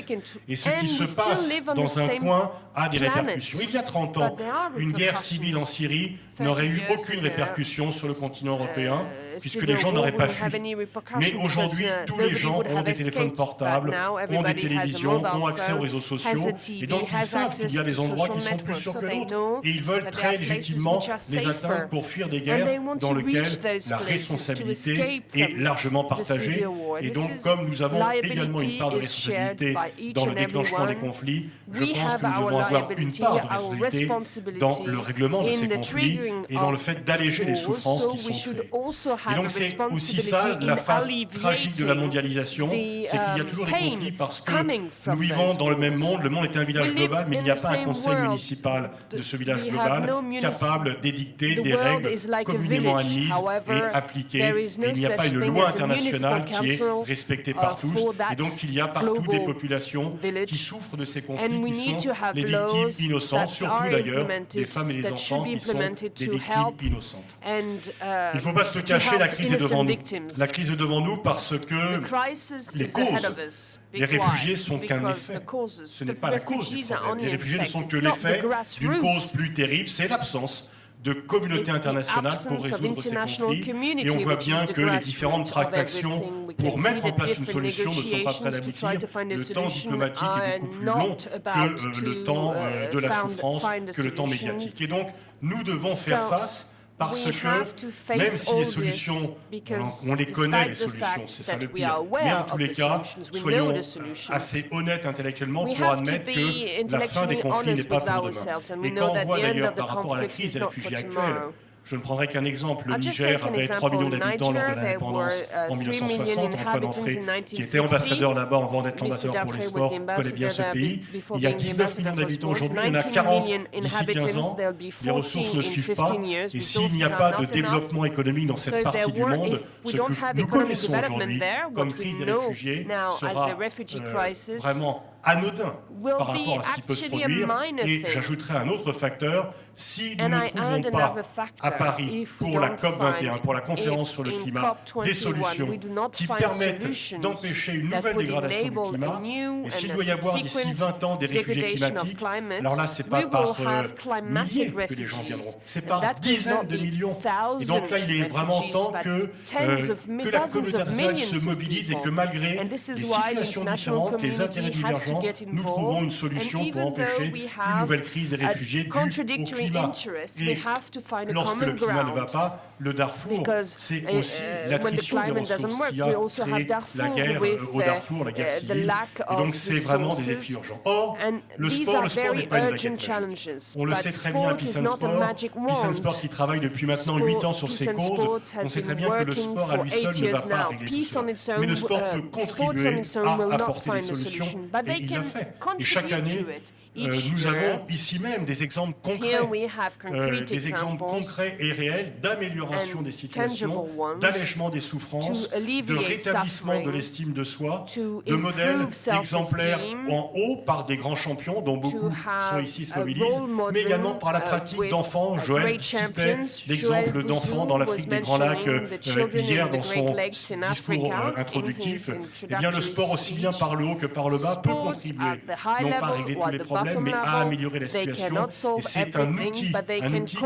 et ce qui se passe dans un coin a des répercussions. Il y a 30 ans, une guerre civile en Syrie n'aurait eu aucune répercussion sur le continent européen, puisque les gens n'auraient pas fui. Mais aujourd'hui, tous les gens ont des téléphones portables, ont des télévisions, ont accès aux réseaux sociaux, et donc ils savent qu'il y a des endroits qui sont plus sûrs que d'autres, et ils veulent très légitimement les atteindre pour fuir des guerres dans lesquelles la responsabilité est largement partagée. Et donc, comme nous avons également une part de responsabilité dans le déclenchement des conflits, je pense que nous devons avoir une part de responsabilité dans le règlement de ces conflits et dans le fait d'alléger les souffrances qui sont créées. Et donc c'est aussi ça la phase tragique de la mondialisation, c'est qu'il y a toujours des conflits parce que nous vivons dans le même monde, le monde est un village global, mais il n'y a pas un conseil municipal de ce village global capable d'édicter des règles communément admises et appliquées. Et il n'y a pas une loi internationale qui est respectée par tous, et donc il y a partout des populations qui souffrent de ces conflits, qui sont les victimes innocentes, surtout d'ailleurs des femmes et des enfants qui sont des victimes innocentes. Il ne faut pas se le cacher, la crise est devant nous. La crise est devant nous parce que les causes, les réfugiés sont qu'un effet. Ce n'est pas la cause du problème. Les réfugiés ne sont que l'effet d'une cause plus terrible, c'est l'absence de communauté internationale pour résoudre ces conflits. Et on voit bien que les différentes tractations pour mettre en place une solution ne sont pas prêtes d'aboutir. Le temps diplomatique est beaucoup plus long que le temps de la souffrance, que le temps médiatique. Et donc, nous devons faire face parce que même si les solutions, on les connaît les solutions, c'est ça le pire, mais en tous les cas, soyons assez honnêtes intellectuellement pour admettre que la fin des conflits n'est pas pour demain. Et quand on voit d'ailleurs par rapport à la crise des réfugiés actuelle, je ne prendrai qu'un exemple. Le Niger avait 3 millions d'habitants lors de l'indépendance en 1960. Antoine Anfré, qui était ambassadeur là-bas avant d'être l'ambassadeur pour les sports, connaît bien ce pays. Il y a 19 millions d'habitants aujourd'hui, il y en a 40 d'ici 15 ans. Les ressources ne suivent pas. Et s'il n'y a pas de développement économique dans cette partie du monde, ce que nous connaissons aujourd'hui comme crise des réfugiés sera vraiment anodin par rapport à ce qui peut se produire. Et j'ajouterai un autre facteur. Si nous ne trouvons pas à Paris, pour la COP21, pour la conférence sur le climat, des solutions qui permettent d'empêcher une nouvelle dégradation du climat, et s'il doit y avoir d'ici 20 ans des réfugiés climatiques, alors là, c'est pas par milliers que les gens viendront, c'est par dizaines de millions. Et donc là, il est vraiment temps que la communauté internationale se mobilise et que malgré les situations différentes, les intérêts divergents, finalement, nous trouvons une solution pour empêcher une nouvelle crise des réfugiés due au climat. Et lorsque le climat ne va pas, le Darfour, c'est aussi l'attrition des ressources qui a créé la guerre au Darfour, la guerre civile. Et donc, c'est vraiment des défis urgents. Or, le sport n'est pas une raquette. On le sait très bien à Peace and Sport qui travaille depuis maintenant 8 ans sur ces causes. On sait très bien que le sport à lui seul ne va pas régler tout cela. Mais le sport peut contribuer à apporter des solutions, et il l'a fait. Et chaque année, nous avons ici même des exemples concrets, et réels d'amélioration des situations, d'allègement des souffrances, de rétablissement de l'estime de soi, de modèles exemplaires en haut par des grands champions dont beaucoup sont ici, se mobilisent, mais également par la pratique d'enfants. Joël citait l'exemple d'enfants dans l'Afrique des Grands Lacs hier dans son discours introductif. Eh bien, le sport, aussi bien par le haut que par le bas, peut contribuer, non pas à régler tous les problèmes, mais à améliorer la situation. Et c'est un outil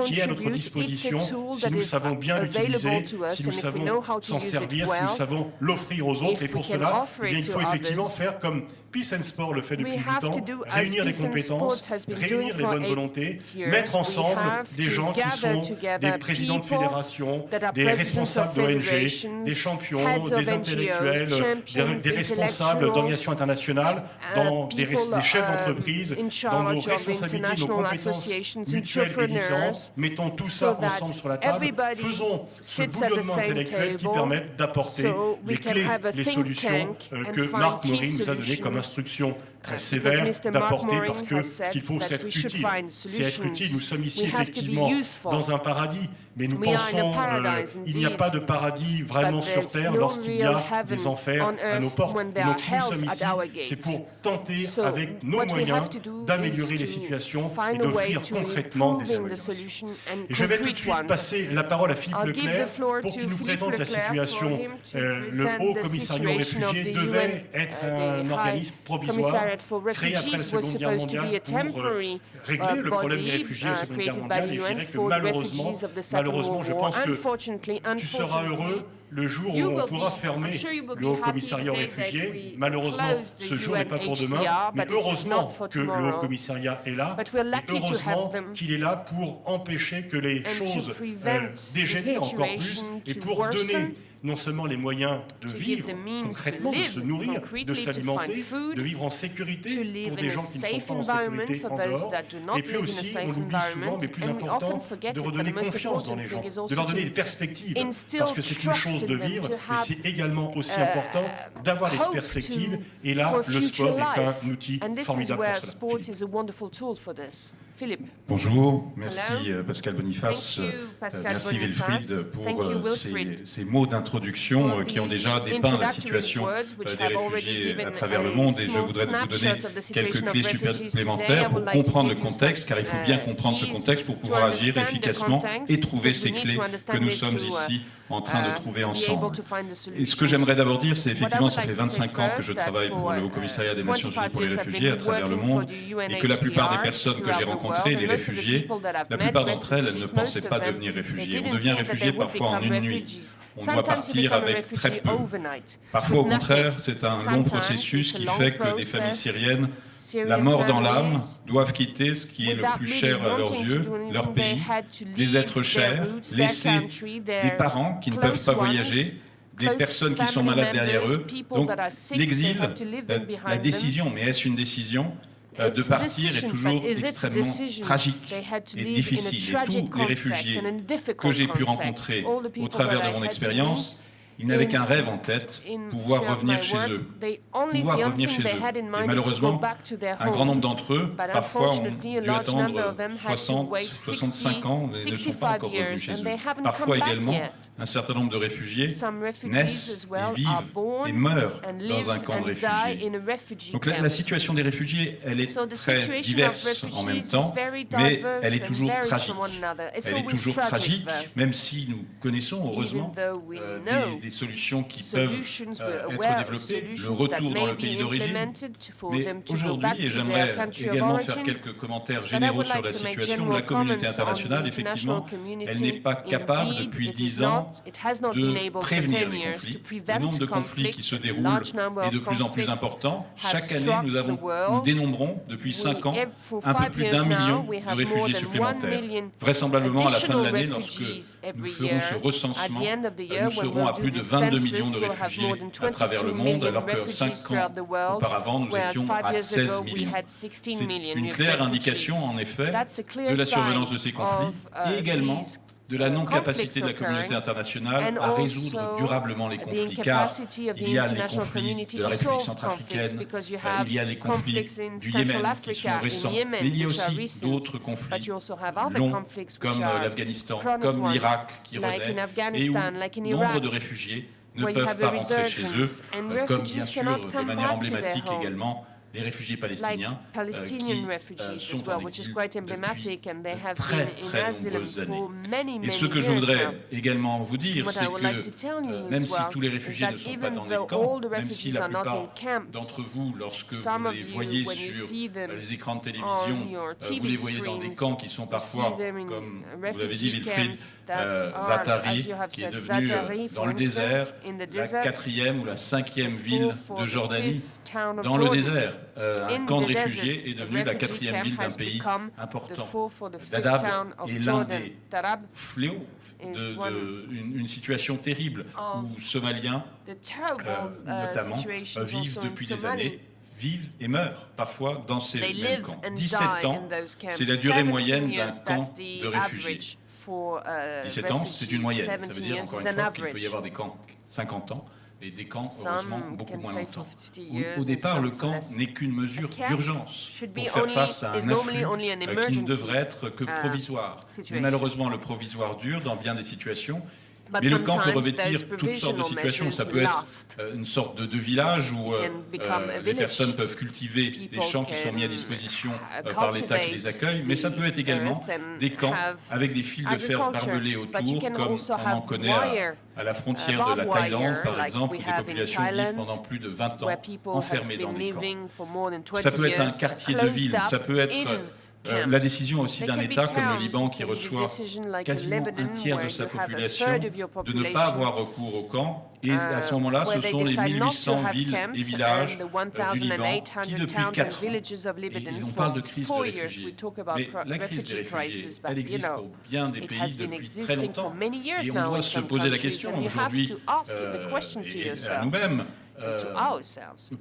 qui est à notre disposition si nous savons bien l'utiliser, si nous savons s'en servir, si nous savons l'offrir aux autres. Et pour cela, eh bien, il faut effectivement faire comme Peace and Sport le fait depuis 8 ans, réunir les compétences, réunir les bonnes volontés, mettre ensemble des gens qui sont des présidents de fédérations, des responsables d'ONG, des champions, des intellectuels, des responsables d'organisations internationales, des chefs d'entreprise, dans nos responsabilités, nos compétences mutuelles et différentes. Mettons tout ça ensemble sur la table, faisons ce bouillonnement intellectuel qui permette d'apporter les clés, les solutions que Marc Maury nous a données comme instruction très sévère d'apporter, parce que ce qu'il faut, c'est être utile. C'est être utile. Nous sommes ici effectivement dans un paradis, mais nous pensons qu'il n'y a pas de paradis vraiment sur Terre lorsqu'il y a des enfers à nos portes. Donc si nous sommes ici, c'est pour tenter avec nos moyens d'améliorer les situations et d'offrir concrètement des améliorations. Et je vais tout de suite passer la parole à Philippe Leclerc pour qu'il nous présente la situation. Le Haut Commissariat aux réfugiés devait être un organisme provisoire créé après la Seconde Guerre mondiale pour régler le problème des réfugiés à la Seconde Guerre mondiale. Et je dirais que malheureusement, je pense que tu seras heureux le jour où on pourra fermer le Haut Commissariat aux réfugiés. Malheureusement, ce jour n'est pas pour demain, mais heureusement que le Haut Commissariat est là, et heureusement qu'il est là pour empêcher que les choses dégénèrent encore plus, et pour donner non seulement les moyens de vivre concrètement, de se nourrir, de s'alimenter, de vivre en sécurité pour des gens qui ne sont pas en sécurité en dehors. Et puis aussi, on l'oublie souvent, mais plus important, de redonner confiance dans les gens, de leur donner des perspectives, parce que c'est une chose de vivre, mais c'est également aussi important d'avoir des perspectives. Et là, le sport est un outil formidable pour cela. Philippe. Bonjour, merci Pascal Boniface, merci Wilfried pour ces mots d'introduction qui ont déjà dépeint la situation des réfugiés à travers le monde, et je voudrais vous donner quelques clés supplémentaires pour comprendre le contexte, car il faut bien comprendre ce contexte pour pouvoir agir efficacement et trouver ces clés que nous sommes ici en train de trouver ensemble. Et ce que j'aimerais d'abord dire, c'est effectivement, ça fait 25 ans que je travaille pour le Haut Commissariat des Nations Unies pour les réfugiés à travers le monde, et que la plupart des personnes que j'ai rencontrées, les réfugiés, la plupart d'entre elles, elles ne pensaient pas devenir réfugiés. On devient réfugié parfois en une nuit. On doit partir avec très peu. Parfois, au contraire, c'est un long processus qui fait que des familles syriennes, la mort dans l'âme, doivent quitter ce qui est le plus cher à leurs yeux, leur pays, des êtres chers, laisser des parents qui ne peuvent pas voyager, des personnes qui sont malades derrière eux. Donc l'exil, la décision, mais est-ce une décision de partir est toujours extrêmement tragique et difficile. Et tous les réfugiés que j'ai pu rencontrer au travers de mon expérience, ils n'avaient qu'un rêve en tête, pouvoir revenir chez eux. Pouvoir revenir chez eux. Et malheureusement, un grand nombre d'entre eux, parfois, ont dû attendre 60, 65 ans et ne sont pas encore revenus chez eux. Parfois également, un certain nombre de réfugiés naissent, et vivent et meurent dans un camp de réfugiés. Donc la situation des réfugiés, elle est très diverse en même temps, mais elle est toujours tragique. Elle est toujours tragique, même si nous connaissons, heureusement, des des solutions qui peuvent être développées, le retour dans le pays d'origine. Mais aujourd'hui, et j'aimerais également faire quelques commentaires généraux sur la situation, la communauté internationale, effectivement, elle n'est pas capable depuis 10 ans de prévenir les conflits. Le nombre de conflits qui se déroulent est de plus en plus important. Chaque année, nous dénombrons depuis 5 ans un peu plus d'1 million de réfugiés supplémentaires. Vraisemblablement, à la fin de l'année, lorsque nous ferons ce recensement, nous serons à plus de 22 millions de réfugiés à travers le monde, alors que 5 ans auparavant, nous étions à 16 millions. C'est une claire indication, en effet, de la survenance de ces conflits et également de la non-capacité de la communauté internationale à résoudre durablement les conflits, car il y a les conflits de la République centrafricaine, il y a les conflits du Yémen qui sont récents, mais il y a aussi d'autres conflits longs, comme l'Afghanistan, comme l'Irak qui renaît, et où nombre de réfugiés ne peuvent pas rentrer chez eux, comme bien sûr, de manière emblématique également, les réfugiés palestiniens qui sont en exil depuis très nombreuses années. Et ce que je voudrais également vous dire, c'est que même si tous les réfugiés ne sont pas dans les camps, même si la plupart d'entre vous, lorsque vous les voyez sur les écrans de télévision, vous les voyez dans des camps qui sont parfois, comme vous l'avez dit, Wilfried, Zaatari, qui est devenu dans le désert la 4e ou la 5e ville de Jordanie, dans le désert. Un camp de réfugiés est devenu la 4e ville d'un pays important. Dadaab est l'un des fléaux d'une situation terrible où Somaliens, notamment, vivent depuis des années, vivent et meurent parfois dans ces mêmes camps. 17 ans, c'est la durée moyenne d'un camp de réfugiés. 17 ans, c'est une moyenne. Ça veut dire, encore une fois, qu'il peut y avoir des camps 50 ans et des camps, heureusement, beaucoup moins longtemps. Au départ, le camp n'est qu'une mesure d'urgence pour faire face à un afflux qui ne devrait être que provisoire. Mais malheureusement, le provisoire dure dans bien des situations. Mais le camp peut revêtir toutes sortes de situations. Ça peut être une sorte de village où les personnes peuvent cultiver des champs qui sont mis à disposition par l'État qui les accueille. Mais ça peut être également des camps avec des fils de fer barbelés autour, comme on en connaît à la frontière de la Thaïlande, par exemple, où des populations vivent pendant plus de 20 ans enfermées dans des camps. Ça peut être un quartier de ville, ça peut être la décision aussi d'un État comme le Liban qui reçoit quasiment un tiers de sa population de ne pas avoir recours au camp. Et à ce moment-là, ce sont les 1800 villes et villages du Liban qui, depuis 4 ans, et on parle de crise de réfugiés, mais la crise des réfugiés, elle existe pour bien des pays depuis très longtemps. Et on doit se poser la question aujourd'hui, et à nous-mêmes,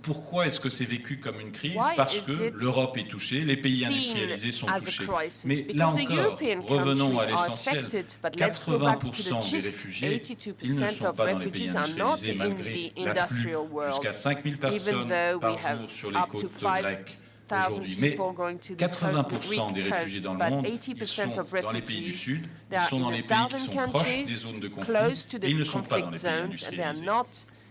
pourquoi est-ce que c'est vécu comme une crise? Parce que l'Europe est touchée, les pays industrialisés sont touchés. Mais là encore, revenons à l'essentiel, 80% des réfugiés, ils ne sont pas dans les pays industrialisés malgré l'afflux jusqu'à 5000 personnes par jour sur les côtes grecques aujourd'hui. Mais 80% des réfugiés dans le monde, ils sont dans les pays du Sud, ils sont dans les pays qui sont proches des zones de conflit, et ils ne sont pas dans les pays industrialisés.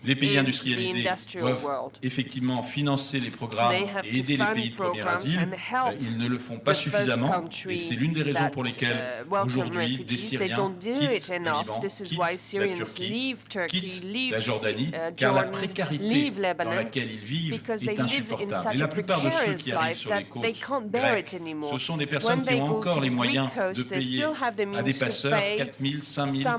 Les pays industrialisés doivent effectivement financer les programmes et aider les pays de premier asile. Ils ne le font pas suffisamment et c'est l'une des raisons pour lesquelles aujourd'hui des Syriens quittent le Liban, quittent la Turquie, quittent la Jordanie, car la précarité dans laquelle ils vivent est insupportable. Et la plupart de ceux qui arrivent sur les côtes grecques, ce sont des personnes qui ont encore les moyens de payer à des passeurs 4 000, 5 000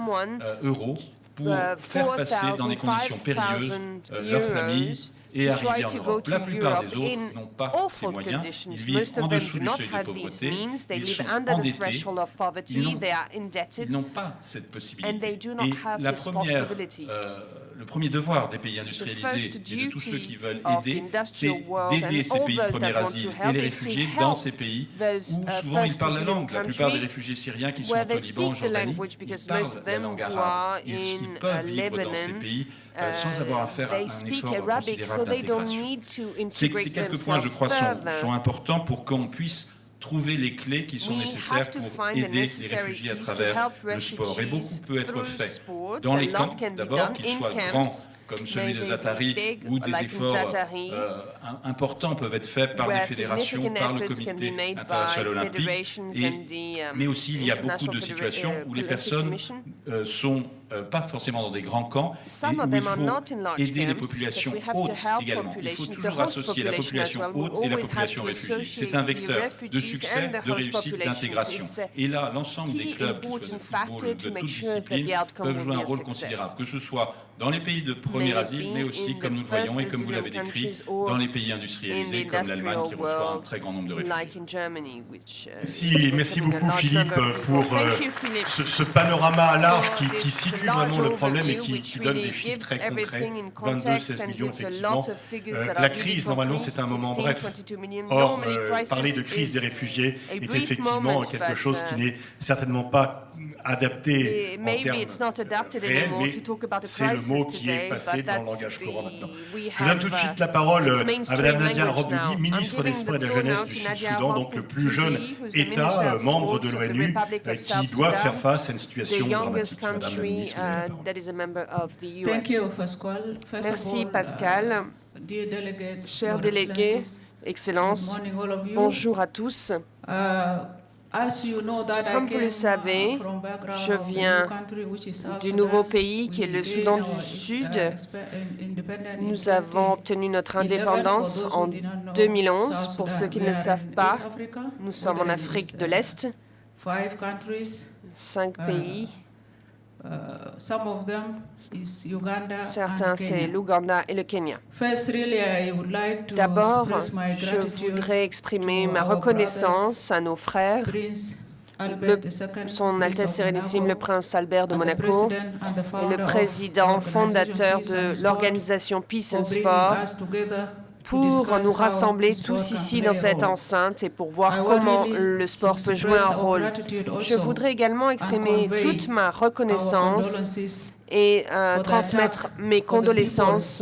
euros pour faire passer dans des conditions périlleuses leur famille et arriver en Europe. La plupart des autres n'ont pas ces moyens, ils vivent en dessous du seuil de pauvreté, ils sont endettés, ils n'ont pas cette possibilité. Et le premier devoir des pays industrialisés et de tous ceux qui veulent aider, c'est d'aider ces pays de premier asile et les réfugiés dans ces pays où souvent ils parlent la langue. La plupart des réfugiés syriens qui sont au Liban, en Jordanie, ils parlent la langue arabe. Ils peuvent vivre dans ces pays sans avoir à faire un effort considérable d'intégration. Ces quelques points, je crois, sont importants pour qu'on puisse trouver les clés qui sont nécessaires pour aider les réfugiés à travers le sport. Et beaucoup peut être fait dans les camps, d'abord, qu'ils soient grands comme celui des Za'atari, où des efforts importants peuvent être faits par les fédérations, par le Comité international olympique, mais aussi il y a beaucoup de situations où les personnes sont pas forcément dans des grands camps, et où il faut aider les populations hautes également. Il faut toujours associer la population haute et la population réfugiée. C'est un vecteur de succès, de réussite, d'intégration. Et là, l'ensemble des clubs, que ce soit de football, de toute discipline, peuvent jouer un rôle considérable, que ce soit dans les pays de premier asile, mais aussi, comme nous le voyons et comme vous l'avez décrit, dans les pays industrialisés comme l'Allemagne qui reçoit un très grand nombre de réfugiés. Merci beaucoup Philippe pour ce panorama large qui situe vraiment le problème et qui donne des chiffres très concrets. 22-16 millions effectivement. La crise, normalement, c'est un moment bref. Or, parler de crise des réfugiés est effectivement quelque chose qui n'est certainement pas adapté en termes réels, mais c'est le mot qui est passé dans le langage courant maintenant. Je donne tout de suite la parole à Mme Nadia Robouli, ministre des Sports et de la Jeunesse du Sud-Soudan, donc le plus jeune État membre de l'ONU qui doit faire face à une situation dramatique. Madame la ministre, Merci Pascal. Chers délégués, Excellences, bonjour à tous. Comme vous le savez, je viens du nouveau pays qui est le Soudan du Sud. Nous avons obtenu notre indépendance en 2011. Pour ceux qui ne le savent pas, nous sommes en Afrique de l'Est. 5 pays. Certains, c'est l'Ouganda et le Kenya. D'abord, je voudrais exprimer ma reconnaissance à nos frères, Son Altesse Sérénissime le Prince Albert de Monaco et le président fondateur de l'organisation Peace and Sport, pour nous rassembler tous ici dans cette enceinte et pour voir comment le sport peut jouer un rôle. Je voudrais également exprimer toute ma reconnaissance et transmettre mes condoléances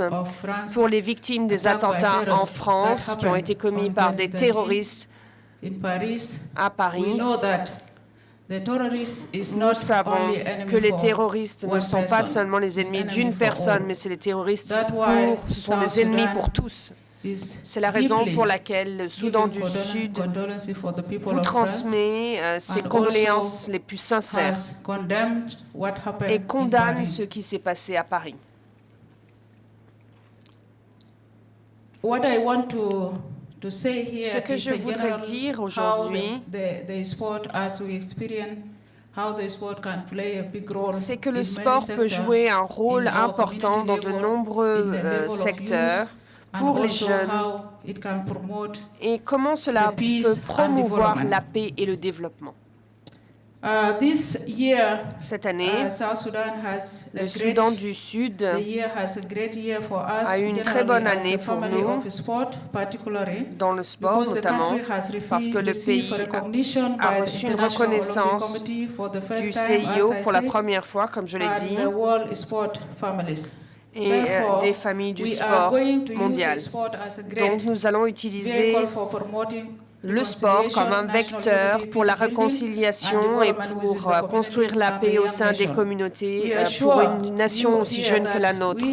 pour les victimes des attentats en France qui ont été commis par des terroristes à Paris. Nous savons que les terroristes ne sont pas seulement les ennemis d'une personne, mais c'est les terroristes ce sont des ennemis pour tous. C'est la raison pour laquelle le Soudan du Sud vous transmet ses condoléances les plus sincères et condamne ce qui s'est passé à Paris. Ce que je voudrais dire aujourd'hui, c'est que le sport peut jouer un rôle important dans de nombreux secteurs pour les jeunes et comment cela peut promouvoir la paix et le développement. Cette année, le Soudan du Sud a eu une très bonne année pour nous, dans le sport notamment, parce que le pays a reçu une reconnaissance du CIO pour la première fois, comme je l'ai dit, et des familles du sport mondial. Donc nous allons utiliser le sport comme un vecteur pour la réconciliation et pour construire la paix au sein des communautés pour une nation aussi jeune que la nôtre.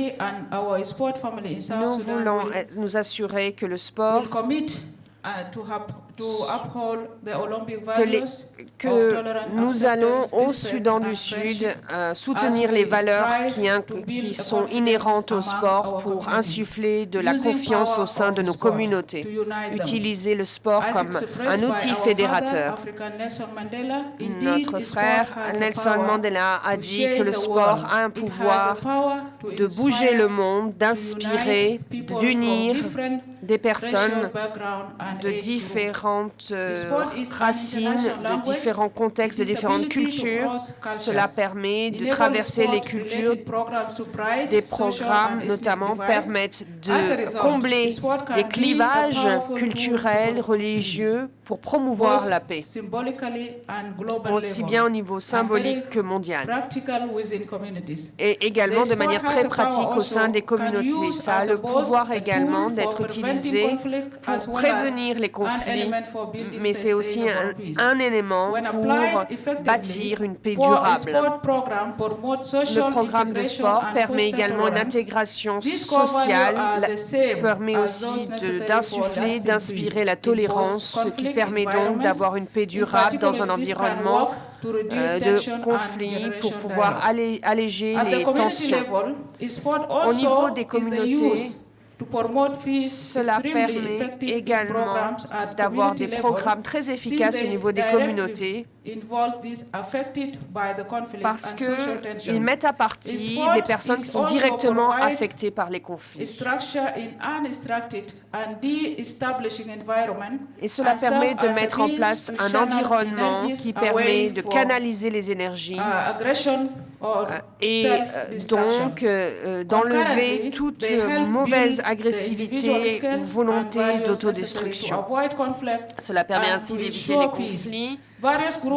Nous voulons nous assurer que le sport, que nous allons au Soudan du Sud soutenir les valeurs qui sont inhérentes au sport pour insuffler de la confiance au sein de nos communautés. Utiliser le sport comme un outil fédérateur. Notre frère Nelson Mandela a dit que le sport a un pouvoir de bouger le monde, d'inspirer, d'unir des personnes de différentes racines, de différents contextes, de différentes cultures. Cela permet de traverser les cultures. Des programmes, notamment, permettent de combler les clivages culturels, religieux, pour promouvoir la paix, aussi bien au niveau symbolique que mondial, et également de manière très pratique au sein des communautés. Ça a le pouvoir également d'être utilisé utilisé pour prévenir les conflits, mais c'est aussi un élément pour bâtir une paix durable. Le programme de sport permet également une intégration sociale, permet aussi d'insuffler, d'inspirer la tolérance, ce qui permet donc d'avoir une paix durable dans un environnement de conflit pour pouvoir alléger les tensions. Au niveau des communautés, cela permet également d'avoir des programmes très efficaces au niveau des communautés parce qu'ils mettent à partie les personnes qui sont directement affectées par les conflits. Et cela permet de mettre en place un environnement qui permet de canaliser les énergies et donc d'enlever toute mauvaise agressivité ou volonté d'autodestruction. Cela permet ainsi d'éviter les conflits,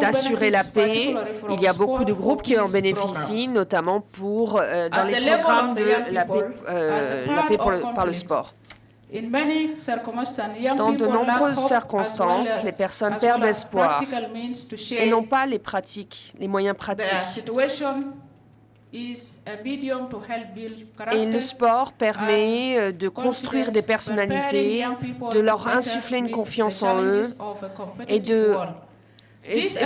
d'assurer la paix. Il y a beaucoup de groupes qui en bénéficient, notamment dans les programmes de la paix par le sport. Dans de nombreuses circonstances, les personnes perdent espoir et n'ont pas les moyens pratiques. Et le sport permet de construire des personnalités, de leur insuffler une confiance en eux et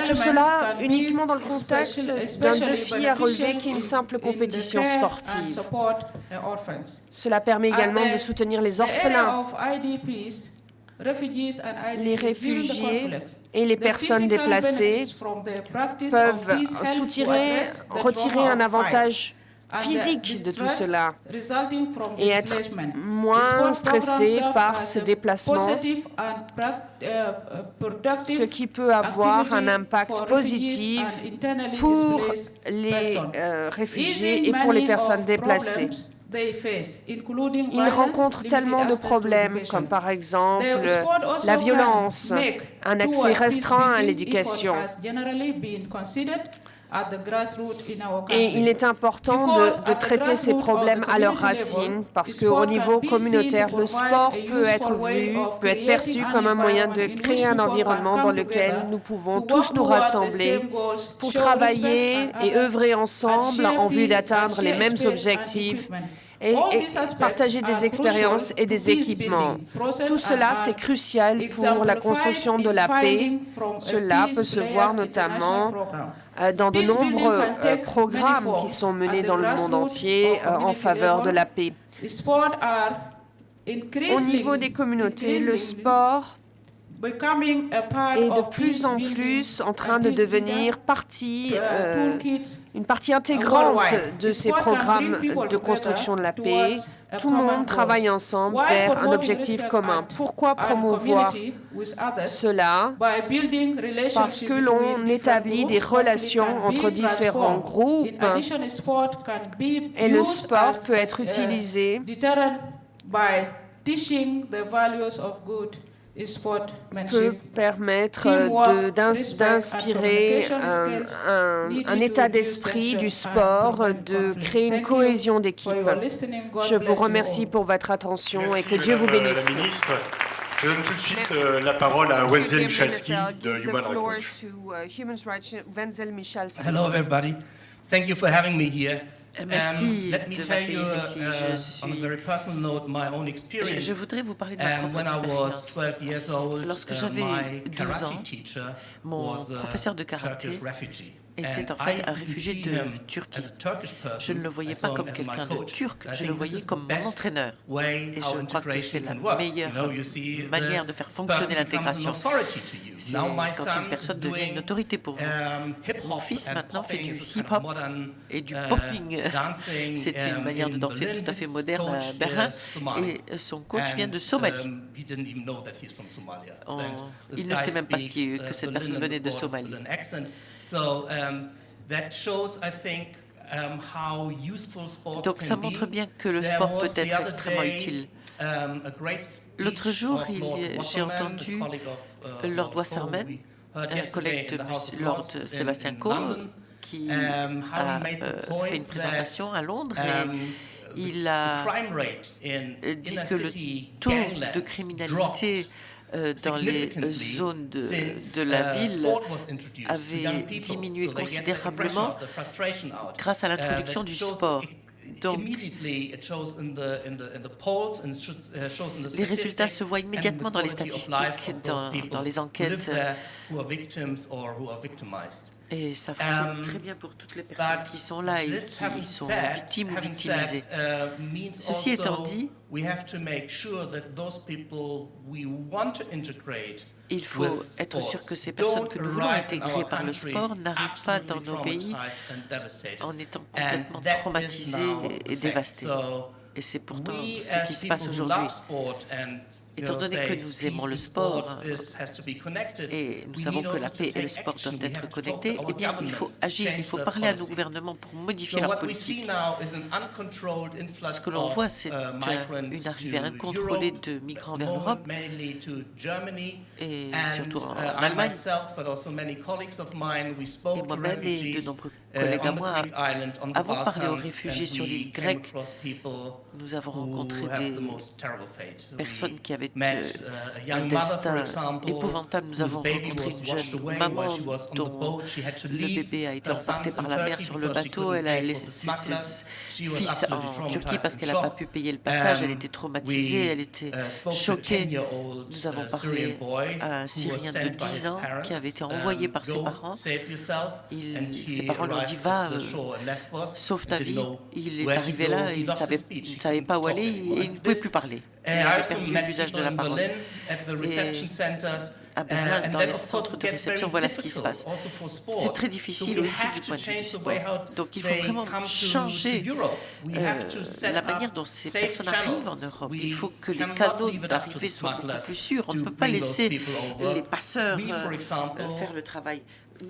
tout cela uniquement dans le contexte d'un défi à relever qui est une simple compétition sportive. Cela permet également de soutenir les orphelins, les réfugiés et les personnes déplacées peuvent retirer un avantage physique de tout cela et être moins stressés par ce déplacement, ce qui peut avoir un impact positif pour les réfugiés et pour les personnes déplacées. Ils rencontrent tellement de problèmes, comme par exemple la violence, un accès restreint à l'éducation. Et il est important de traiter ces problèmes à leurs racines parce qu'au niveau communautaire, le sport peut être perçu comme un moyen de créer un environnement dans lequel nous pouvons tous nous rassembler pour travailler et œuvrer ensemble en vue d'atteindre les mêmes objectifs et partager des expériences et des équipements. Tout cela, c'est crucial pour la construction de la paix. Cela peut se voir notamment dans de nombreux programmes qui sont menés dans le monde entier en faveur de la paix. Au niveau des communautés, le sport est de plus en plus en train de devenir une partie intégrante de ces programmes de construction de la paix. Tout le monde travaille ensemble vers un objectif commun. Pourquoi promouvoir cela? Parce que l'on établit des relations entre différents groupes et le sport peut être utilisé peut permettre d'inspirer un état d'esprit du sport, de créer une cohésion d'équipe. Je vous remercie pour votre attention et que Dieu vous bénisse. Je donne tout de suite la parole à Wenzel Michalski de Human Rights Watch. Hello everybody. Thank you for having me here. Merci let me de tell you, m'accueillir ici. on a very personal note, my own experience. Je voudrais vous parler de ma propre expérience. Lorsque j'avais 12 ans, mon professeur de karaté était en fait un réfugié de Turquie. Je ne le voyais pas comme quelqu'un de turc, je le voyais comme mon entraîneur. Et je crois que c'est la meilleure manière de faire fonctionner l'intégration. C'est quand une personne devient une autorité pour vous. Mon fils maintenant fait du hip-hop et du popping. C'est une manière de danser tout à fait moderne à Berlin. Et son coach vient de Somalie. Il ne sait même pas que cette personne venait de Somalie. Donc ça montre bien que le sport peut être extrêmement utile. L'autre jour, j'ai entendu Lord Wasserman, un collègue de Lord Sébastien Coe, qui a fait une présentation à Londres il a dit que le taux de criminalité dans les zones de la ville avait diminué considérablement grâce à l'introduction du sport. Donc, les résultats se voient immédiatement dans les statistiques, dans les enquêtes. Et ça fonctionne très bien pour toutes les personnes qui sont là et qui sont victimes ou victimisées. Ceci étant dit, il faut être sûr que ces personnes que nous voulons intégrer par le sport n'arrivent pas dans nos pays en étant complètement traumatisées et dévastées. Et c'est pourtant ce qui se passe aujourd'hui. Étant donné que nous aimons le sport et nous savons que la paix et le sport doivent être connectés, eh bien, il faut agir, il faut parler à nos gouvernements pour modifier leur politique. Ce que l'on voit, c'est une arrivée incontrôlée de migrants vers l'Europe et surtout en Allemagne. Et moi-même et de nombreux collègues à moi avons parlé aux réfugiés sur l'île grecque. Nous avons rencontré des personnes qui avaient un destin épouvantable. Nous avons rencontré une jeune maman dont le bébé a été emporté par la mer sur le bateau. Elle a laissé ses fils en Turquie parce qu'elle n'a pas pu payer le passage. Elle était traumatisée, elle était choquée. Nous avons parlé à un Syrien de 10 ans qui avait été envoyé par ses parents. Ses parents lui ont dit « Va, sauve ta vie ». Il est arrivé là, il ne savait pas où aller et il ne pouvait plus parler. Il avait perdu l'usage de la parole. Et à Berlin, dans les centres de réception, voilà ce qui se passe. C'est très difficile aussi du point de vue du sport. Donc il faut vraiment changer la manière dont ces personnes arrivent en Europe. Il faut que les canaux d'arrivée soient beaucoup plus sûrs. On ne peut pas laisser les passeurs faire le travail.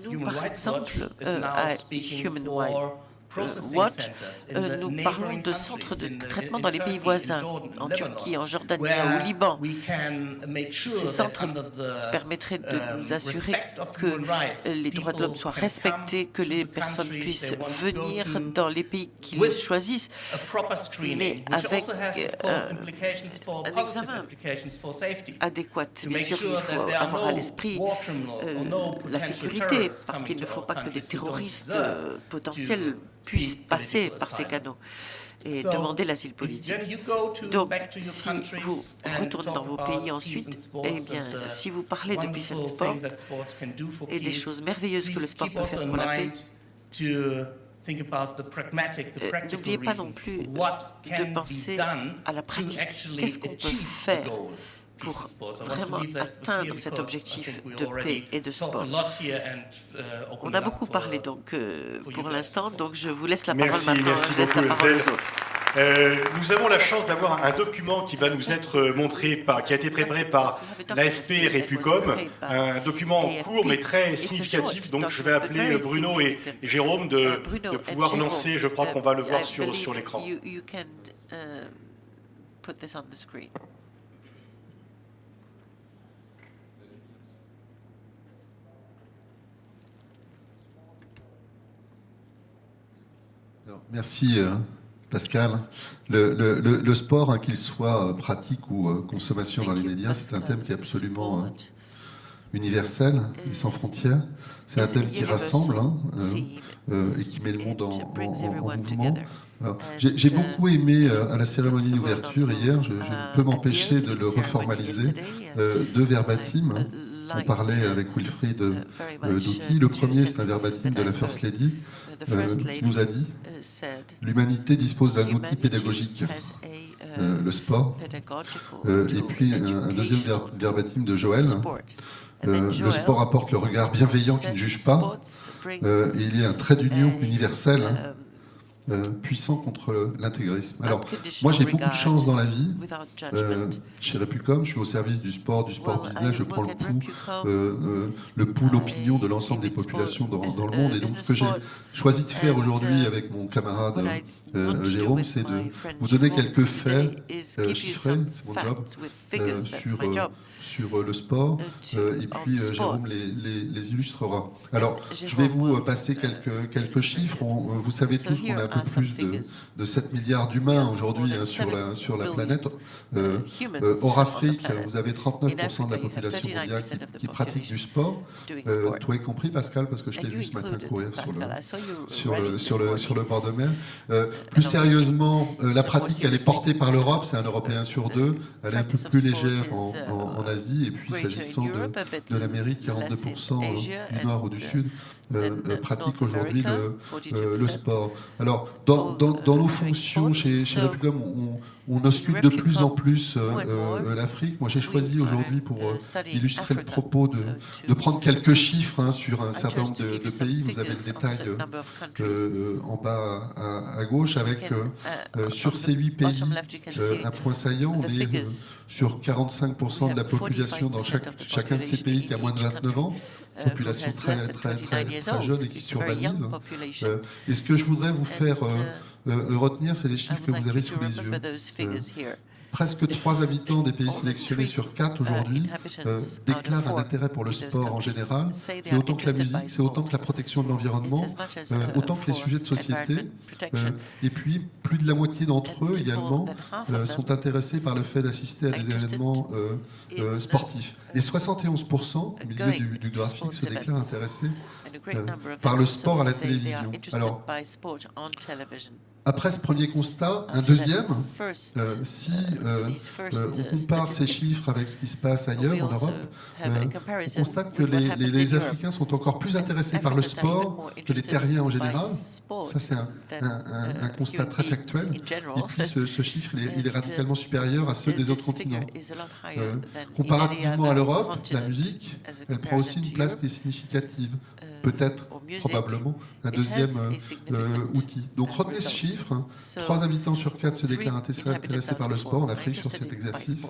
Nous, par exemple, à Human Watch, nous parlons de centres de traitement dans les pays voisins, en Turquie, en Jordanie, au Liban. Ces centres permettraient de nous assurer que les droits de l'homme soient respectés, que les personnes puissent venir dans les pays qu'ils choisissent, mais avec un examen adéquat. Bien sûr, il faut avoir à l'esprit la sécurité, parce qu'il ne faut pas que des terroristes potentiels puissent passer par ces canaux et demander l'asile politique. Donc, si vous retournez dans vos pays ensuite, eh bien, si vous parlez de Peace and Sport et des choses merveilleuses que le sport peut faire pour la paix, n'oubliez pas non plus de penser à la pratique. Qu'est-ce qu'on peut faire pour vraiment atteindre cet objectif de paix et de sport? On a beaucoup parlé donc pour l'instant, donc je vous laisse la parole maintenant. Merci je laisse la parole aux autres. Nous avons la chance d'avoir un document qui va nous être montré, qui a été préparé par l'AFP et Repucom, un document court mais très significatif. Donc je vais appeler Bruno et Jérôme de pouvoir lancer, je crois qu'on va le voir sur l'écran. Merci Pascal. Le sport, qu'il soit pratique ou consommation dans les médias, c'est un thème qui est absolument universel et sans frontières. C'est un thème qui rassemble et qui met le monde en mouvement. J'ai beaucoup aimé à la cérémonie d'ouverture hier, je ne peux m'empêcher de le reformaliser, deux verbatim. On parlait avec Wilfried d'outils. Le premier, c'est un verbatim de la First Lady qui nous a dit « L'humanité dispose d'un outil pédagogique, le sport. » Et puis un deuxième verbatim de Joël. Le sport apporte le regard bienveillant qui ne juge pas. Et il est un trait d'union universel puissant contre l'intégrisme. Alors, moi, j'ai beaucoup de chance dans la vie. Chez Repucom, je suis au service du sport business, je prends le pouls, l'opinion de l'ensemble des populations dans le monde. Et donc, ce que j'ai choisi de faire aujourd'hui avec mon camarade Jérôme, c'est de vous donner quelques faits chiffrés, c'est mon job, sur le sport, et puis Jérôme les illustrera. Alors, je vais vous passer quelques chiffres. Vous savez tous qu'on a un peu plus de 7 milliards d'humains aujourd'hui sur la planète. Hors Afrique, vous avez 39% de la population mondiale qui pratique du sport. Toi y compris, Pascal, parce que je t'ai vu ce matin courir sur le bord de mer. Plus sérieusement, la pratique, elle est portée par l'Europe. C'est un Européen sur deux. Elle est un peu plus légère en Asie. Et puis, s'agissant de l'Amérique, 42% du Nord ou du Sud pratiquent aujourd'hui le sport. Alors, dans nos fonctions chez Repucom, on ausculte de plus en plus l'Afrique. Moi, j'ai choisi aujourd'hui, pour illustrer le propos, de prendre quelques chiffres sur un certain nombre de pays. Vous avez le détail en bas à gauche, avec sur ces 8 pays, un point saillant, on est sur 45% de la population dans chacun de ces pays qui a moins de 29 ans. Population très jeune et qui s'urbanise. Et ce que je voudrais vous faire retenir, c'est les chiffres que vous avez sous les yeux. Presque 3 habitants des pays sélectionnés sur 4 aujourd'hui déclarent un intérêt pour le sport en général. C'est autant que la musique, c'est autant que la protection de l'environnement, autant que les sujets de société. Et puis, plus de la moitié d'entre eux également sont intéressés par le fait d'assister à des événements sportifs. Et 71%, au milieu du graphique, se déclarent intéressés par le sport à la télévision. Alors, après ce premier constat, un deuxième, si on compare ces chiffres avec ce qui se passe ailleurs en Europe, on constate que les Africains sont encore plus intéressés par le sport que les terriens en général. Ça, c'est un constat très factuel. Et puis, ce chiffre, il est radicalement supérieur à ceux des autres continents. Comparativement à l'Europe, la musique, elle prend aussi une place qui est significative. Peut-être, probablement, un deuxième outil. Donc retenez ce chiffre, 3 habitants sur 4 se déclarent intéressés par le sport en Afrique sur cet exercice.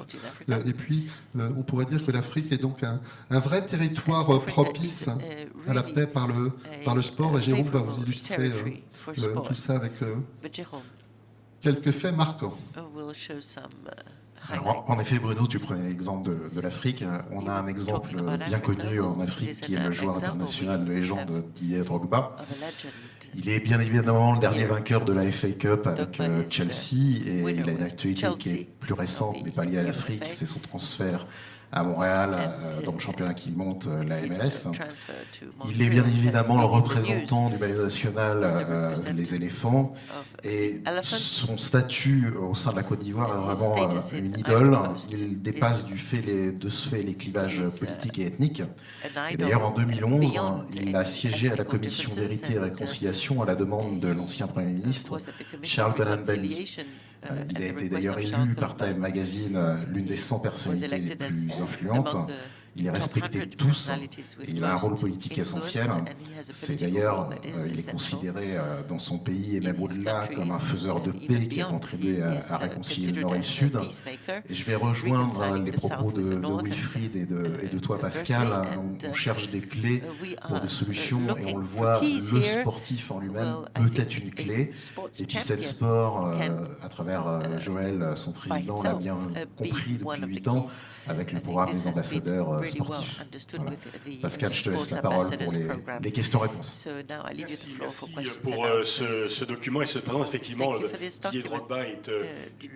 Et puis, on pourrait dire que l'Afrique est donc un vrai territoire propice à la paix par le sport. Et Jérôme va vous illustrer tout ça avec quelques faits marquants. Alors, en effet, Bruno, tu prenais l'exemple de l'Afrique. On a un exemple bien connu en Afrique qui est le joueur international de légende Didier Drogba. Il est bien évidemment le dernier vainqueur de la FA Cup avec Chelsea et il a une actualité qui est plus récente mais pas liée à l'Afrique, c'est son transfert à Montréal, dans le championnat qui monte, la MLS. Il est bien évidemment le représentant du maillot national, les éléphants, et son statut au sein de la Côte d'Ivoire est vraiment une idole. Il dépasse de ce fait les clivages politiques et ethniques. Et d'ailleurs, en 2011, il a siégé à la commission Vérité et Réconciliation à la demande de l'ancien Premier ministre, Charles Konan Banny. Il a été d'ailleurs élu par Time Magazine l'une des 100 personnalités les plus influentes. Il est respecté de tous et il a un rôle politique essentiel. C'est d'ailleurs, il est considéré dans son pays et même au-delà comme un faiseur de paix qui a contribué à réconcilier le Nord et le Sud. Et je vais rejoindre les propos de Wilfried et de toi, Pascal. On cherche des clés pour des solutions et on le voit, le sportif en lui-même peut être une clé. Et puis cette sport, à travers Joël, son président, l'a bien compris depuis 8 ans avec le programme des ambassadeurs sportif. Voilà. Pascal, je te laisse la parole pour les questions-réponses. Merci pour ce document et cette présence. Effectivement, Didier Drogba est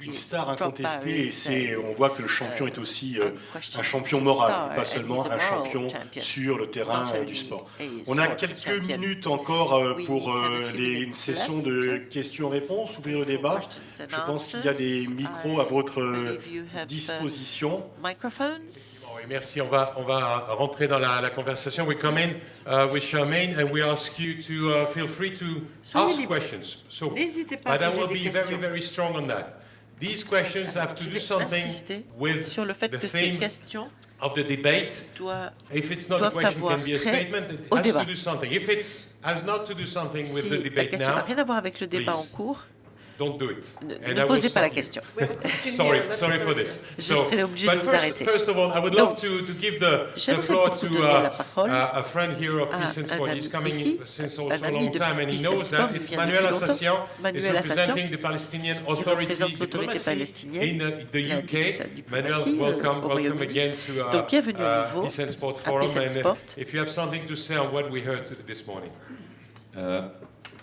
une star incontestée et on voit que le champion est aussi un champion moral, pas seulement un champion sur le terrain du sport. On a quelques minutes encore pour une session de questions-réponses, ouvrir le débat. Je pense qu'il y a des micros à votre disposition. Oui, merci. On va rentrer dans la conversation. We come in with Charmaine and we ask you to feel free to ask questions. So, but I will be very, very strong on that. These questions have to do something with the theme of the debate. If it's not a question, it can be a statement. It has to do something. If it has not to do something with the debate now, n'a rien à voir avec le débat en cours, don't do it. Ne posez pas la question. Sorry for this. Je serai obligé de vous arrêter. First of all, I would love to give the floor to a friend here of Peace and Sport. He's coming since also a long time, and he knows that it's Manuel Assassian is representing the Palestinian Authority diplomacy in the UK. Manuel, welcome again to Peace and Sport Forum. And if you have something to say on what we heard this morning.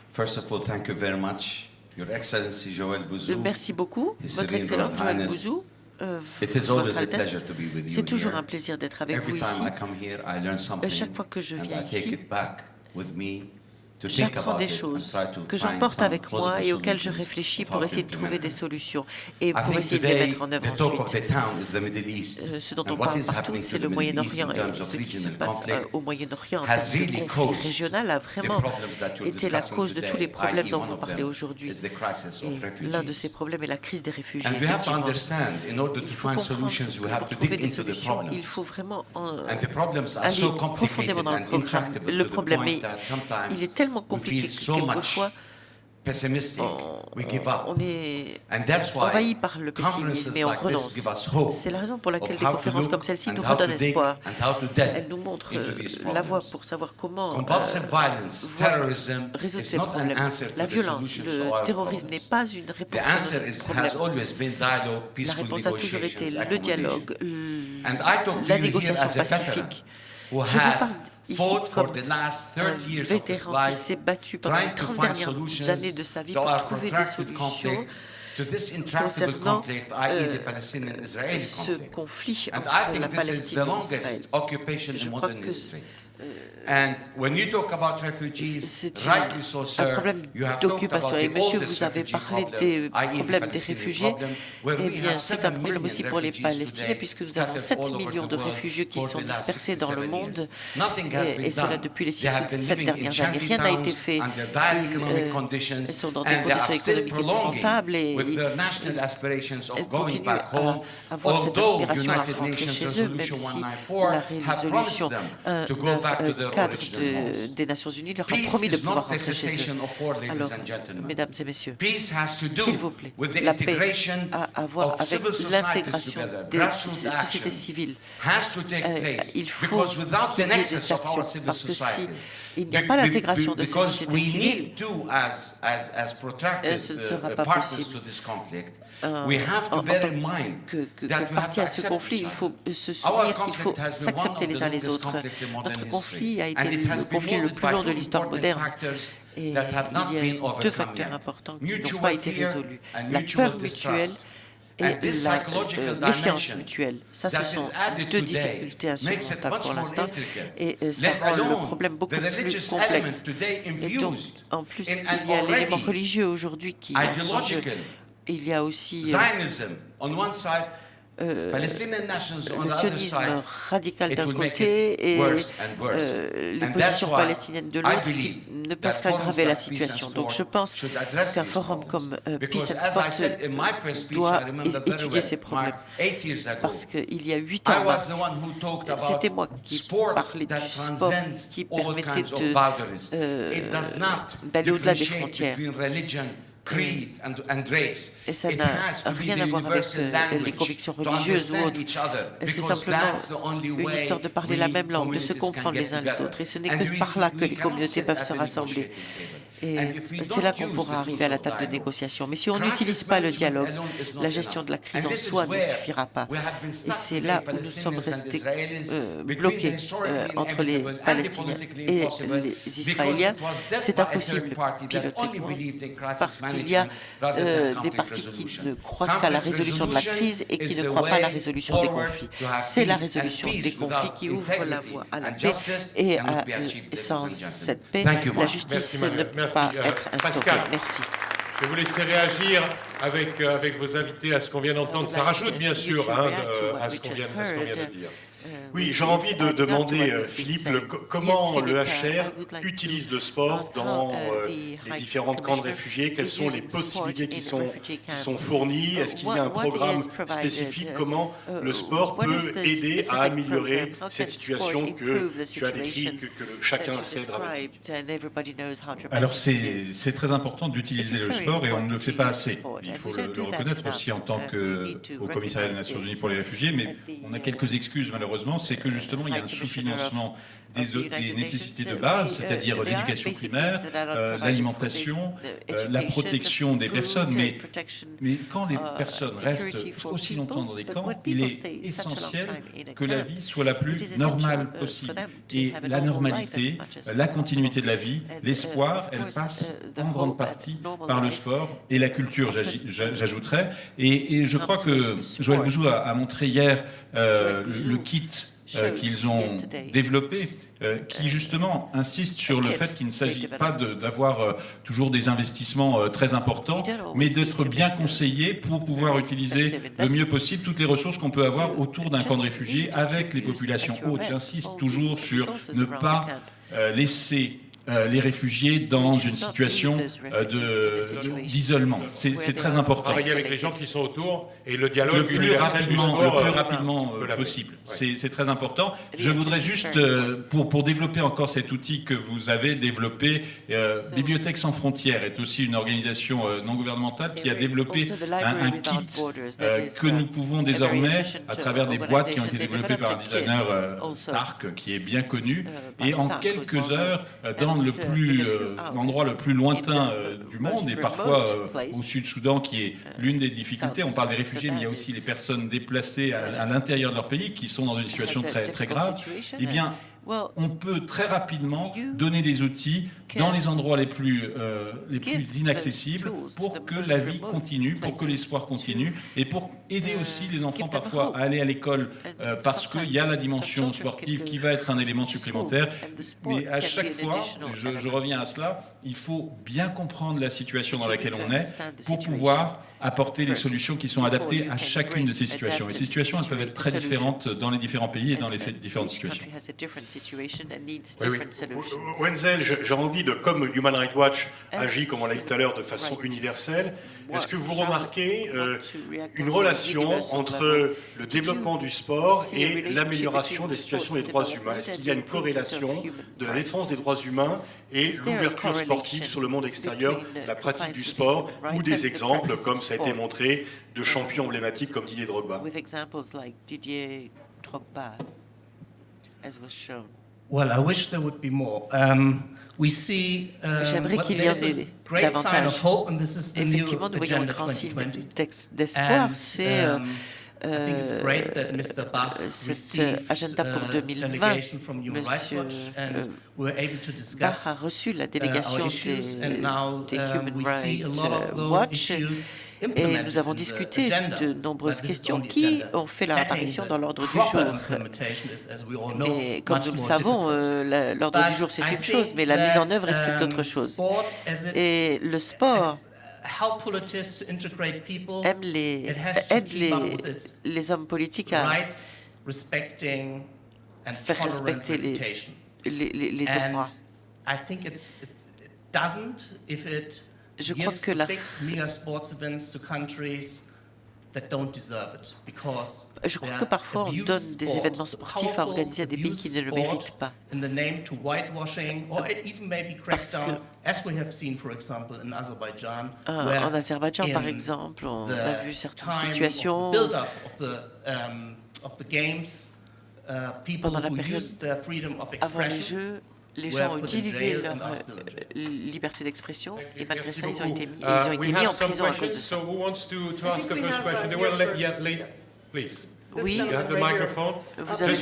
First of all, thank you very much. Your Excellency Joël Bouzou. Merci beaucoup, Votre Excellence Joël Bouzou. C'est toujours un plaisir d'être avec vous ici. Chaque fois que je viens ici, j'apprends des choses que j'emporte avec moi et auxquelles je réfléchis pour essayer de trouver des solutions et pour essayer de les mettre en œuvre ensuite. Ce dont on parle partout, c'est le Moyen-Orient et ce qui se passe au Moyen-Orient en termes de conflit régional a vraiment été la cause de tous les problèmes dont vous parlez aujourd'hui. Et l'un de ces problèmes est la crise des réfugiés. Il faut comprendre que pour trouver des solutions, il faut vraiment aller profondément dans le problème. Mais il est tellement compliqué que quelquefois on est envahi par le pessimisme et on renonce. C'est la raison pour laquelle des conférences comme celle-ci nous redonnent espoir. Elles nous montrent la voie pour savoir comment résoudre ces problèmes. La violence, le terrorisme n'est pas une réponse à nos problèmes. La réponse a toujours été le dialogue, la négociation pacifique. Je vous parle ici comme un vétéran qui s'est battu pendant les 30 dernières années de sa vie pour trouver des solutions concernant ce conflit entre la Palestine et Israël. Je crois que c'est un problème d'occupation. Et monsieur, vous avez parlé des problèmes des réfugiés. Eh bien, c'est un problème aussi pour les Palestiniens, puisque nous avons 7 millions de réfugiés qui sont dispersés dans le monde, et cela depuis les 6 ou 7 dernières années. Rien n'a été fait. Ils sont dans des conditions économiques épouvantables et ils continuent à avoir cette aspiration à rentrer chez eux, même si la résolution 4 des Nations Unies leur a promis de pouvoir rentrer chez eux. Alors, mesdames et messieurs, s'il vous plaît, la paix a à voir avec l'intégration des sociétés civiles. Il faut qu'il y ait des actions, parce que s'il n'y a pas l'intégration de ces sociétés civiles, ce ne sera pas possible. En tant que partie à ce conflit, il faut se souvenir qu'il faut s'accepter les uns les autres. Notre conflit a été le conflit le plus long de l'histoire moderne. Et il y a 2 facteurs importants qui n'ont pas été résolus. La peur mutuelle et la méfiance mutuelle. Ça, ce sont 2 difficultés insurmontables pour l'instant. Et ça rend le problème beaucoup plus complexe. Et donc, en plus, il y a l'élément religieux aujourd'hui qui est en jeu. Il y a aussi le sionisme radical d'un côté et les positions palestiniennes de l'autre qui ne peuvent qu'aggraver la situation. Donc je pense qu'un forum comme Peace and Sport doit étudier ces problèmes. Parce qu'il y a 8 ans, c'était moi qui parlais du sport qui permettait d'aller au-delà des frontières. Et ça n'a rien à voir avec les convictions religieuses ou autres. C'est simplement une histoire de parler la même langue, de se comprendre les uns les autres. Et ce n'est que par là que les communautés peuvent se rassembler. Et c'est là qu'on pourra arriver à la table de négociation. Mais si on n'utilise pas le dialogue, la gestion de la crise en soi ne suffira pas. Et c'est là où nous sommes restés bloqués entre les Palestiniens et les Israéliens. C'est impossible pilotement parce qu'il y a des partis qui ne croient qu'à la résolution de la crise et qui ne croient pas à la résolution des conflits. C'est la résolution des conflits qui ouvre la voie à la paix et sans cette paix, la justice ne peut pas être instaurée. Merci. Je vais vous laisser réagir avec vos invités à ce qu'on vient d'entendre. Ça rajoute bien sûr à ce qu'on vient de dire. Oui, j'ai envie de demander, Philippe, comment le HR utilise le sport dans les différents camps de réfugiés. Quelles sont les possibilités qui sont fournies? Est-ce qu'il y a un programme spécifique? Comment le sport peut aider à améliorer cette situation que tu as décrite, que chacun sait dramatique? Alors c'est très important d'utiliser le sport et on ne le fait pas assez. Il faut le reconnaître aussi en tant qu'au Commissariat des Nations Unies pour les réfugiés, mais on a quelques excuses malheureusement, c'est que justement il y a un sous-financement des nécessités de base, c'est-à-dire l'éducation primaire, l'alimentation, la protection des personnes, mais quand les personnes restent aussi longtemps dans des camps, il est essentiel que la vie soit la plus normale possible. Et la normalité, la continuité de la vie, l'espoir, elle passe en grande partie par le sport et la culture, j'ajouterais. Et je crois que Joël Bouzou a montré hier le kit qu'ils ont développé, qui justement insiste sur le fait qu'il ne s'agit pas d'avoir toujours des investissements très importants, mais d'être bien conseillé pour pouvoir utiliser le mieux possible toutes les ressources qu'on peut avoir autour d'un camp de réfugiés avec les populations hautes. J'insiste toujours sur ne pas laisser les réfugiés dans une situation d'isolement. C'est très important. Travailler avec les gens qui sont autour et le dialogue le plus rapidement possible. C'est très important. Je voudrais juste, pour développer encore cet outil que vous avez développé, Bibliothèques sans frontières est aussi une organisation non gouvernementale qui a développé un kit que nous pouvons désormais, à travers des boîtes qui ont été développées par un designer Stark, qui est bien connu, et en quelques heures, dans l'endroit le plus lointain du monde et parfois au Sud-Soudan qui est l'une des difficultés. On parle des réfugiés, mais il y a aussi les personnes déplacées à l'intérieur de leur pays qui sont dans une situation très grave. Eh bien, on peut très rapidement donner des outils dans les endroits les plus inaccessibles pour que la vie continue, pour que l'espoir continue et pour aider aussi les enfants parfois à aller à l'école parce qu'il y a la dimension sportive qui va être un élément supplémentaire. Mais à chaque fois, je reviens à cela, il faut bien comprendre la situation dans laquelle on est pour pouvoir apporter les solutions qui sont adaptées à chacune de ces situations. Et ces situations, elles peuvent être très différentes dans les différents pays et dans les différentes situations. Wenzel, j'ai envie de, comme Human Rights Watch agit, comme on l'a dit tout à l'heure, de façon universelle, est-ce que vous remarquez une relation entre le développement du sport et l'amélioration des situations des droits humains? Est-ce qu'il y a une corrélation de la défense des droits humains et l'ouverture sportive sur le monde extérieur, la pratique du sport, ou des exemples, comme ça a été montré, de champions emblématiques comme Didier Drogba? Well, I wish there would be more. We see J'aimerais qu'il y en ait davantage. Effectivement, nous voyons un grand signe d'espoir. C'est cet agenda pour 2020. Monsieur Bach a reçu la délégation des Human Rights Watch et nous avons discuté de nombreuses questions qui ont fait leur apparition dans l'ordre du jour. Et comme nous le savons, l'ordre du jour c'est une chose, mais la mise en œuvre c'est autre chose. Et le sport aide les hommes politiques à faire respecter les droits. Je crois que je crois que parfois on donne des événements sportifs à organiser à des pays qui ne le méritent pas. En Azerbaïdjan, par exemple, on a vu certaines situations pendant la période avant les Jeux. Les gens ont utilisé leur liberté d'expression et malgré ça, ils ont été mis en prison à cause de ça. Oui, vous avez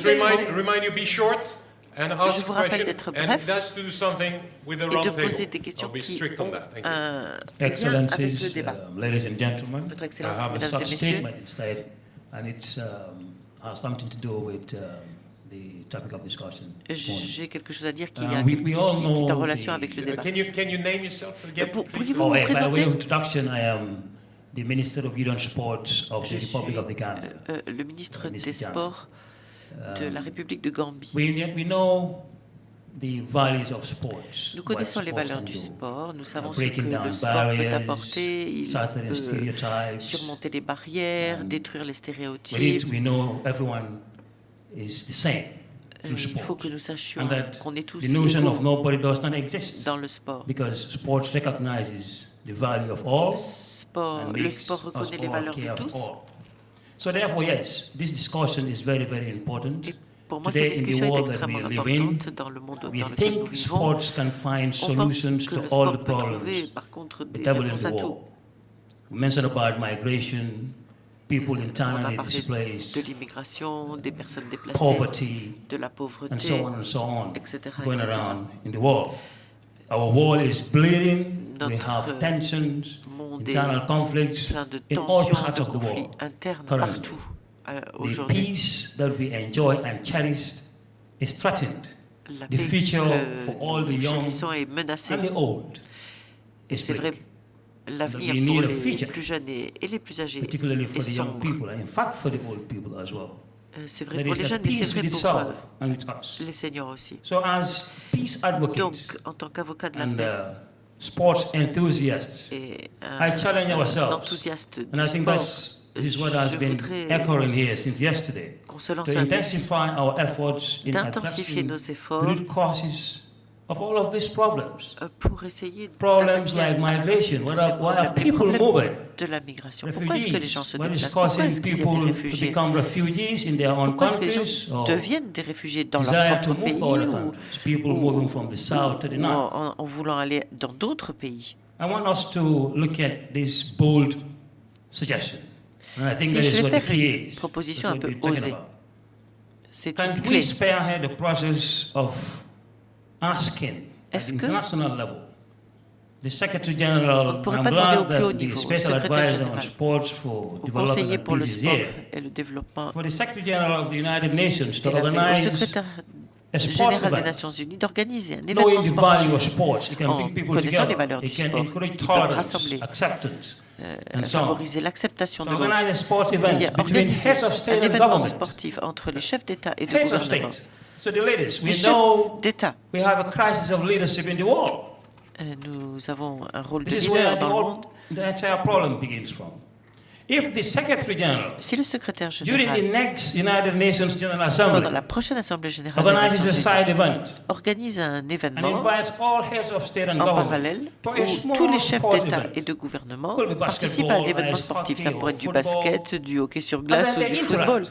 je vous rappelle d'être bref et de poser des questions qui ont un lien avec le débat. Votre Excellence, Mesdames et Messieurs, j'ai quelque chose à dire qui est en relation avec le débat. Pourriez-vous vous présenter? Le ministre des Sports de la République de Gambie. We know the values of sports. Nous connaissons les valeurs du sport, nous savons ce que le sport peut apporter, il peut surmonter les barrières, détruire les stéréotypes. We know everyone is the same. Il faut que nous sachions qu'on est tous the notion of égaux nobody does not exist dans le sport. Because sport recognizes the value of all. Le sport reconnaît les valeurs de tous. So therefore, yes, this discussion is very, very important. Pour moi, cette discussion est extrêmement importante dans le monde dans lequel nous vivons. On pense que le sport peut trouver, par contre, des réponses à tout. We mentioned about migration, people internally de displaced, l'immigration, des personnes déplacées, poverty, de la pauvreté, and so on, etc., going etc. around in the world. Our world is bleeding. We have tensions, internal conflicts in all parts of the world. Currently, the peace that we enjoy and cherished is threatened. The future for all the young and the old is bleak. L'avenir pour les plus jeunes et les plus âgés particularly for est the young sombre. people, and in fact for the old people as well. C'est vrai pour les jeunes, mais c'est vrai pour les seniors aussi. So as peace advocates, donc, en tant qu'avocat de la paix, sports enthusiasts, et I challenge ourselves, enthousiaste and I think sport, this is what has been echoing here since yesterday, to intensify our efforts in addressing the root causes of all of these problems. Pour essayer problems like migration, why are people moving? De la migration. Pourquoi est-ce que les gens se déplacent? Pourquoi est-ce qu'il y a des réfugiés? Pourquoi est-ce que les gens deviennent des réfugiés dans leur propre pays ou en voulant aller dans d'autres pays? I want us to look at this bold suggestion. And I think that is what the key is. Proposition un peu osée. C'est Can une clé. we spearhead the process of asking at the international level? The Secretary General, I'm glad that the Special Advisor on Sports for Development and Peace is here. For the Secretary General of the United Nations to organize a sports général des event, Nations Unies d'organiser un knowing événement the value of sportif sports, it can en bring people connaissant les together, valeurs du it can sport, encourage qui peuvent tolerance, rassembler, acceptance, and so on. favoriser l'acceptation de To l'autre. organize a sports Il y event a between organisé heads of un state and événement government. sportif entre les chefs d'État et de Heads of gouvernement. state. So the ladies, we Les know chefs d'État. we have a crisis of leadership in the world. Nous avons un rôle de This is where leader dans le monde. the entire problem begins from. If the Secretary General, Si le secrétaire during the général, next United Nations General pendant Assembly, la prochaine Assemblée générale des organizes a Nations Unies, side event organise un and événement invites all heads of state and en government parallèle to a où small tous les chefs sports d'État event. et de gouvernement Could be participent à un basketball, événement ice sportif. hockey, Ça pourrait or être du football. basket, du hockey sur And glace then ou they du interact. football.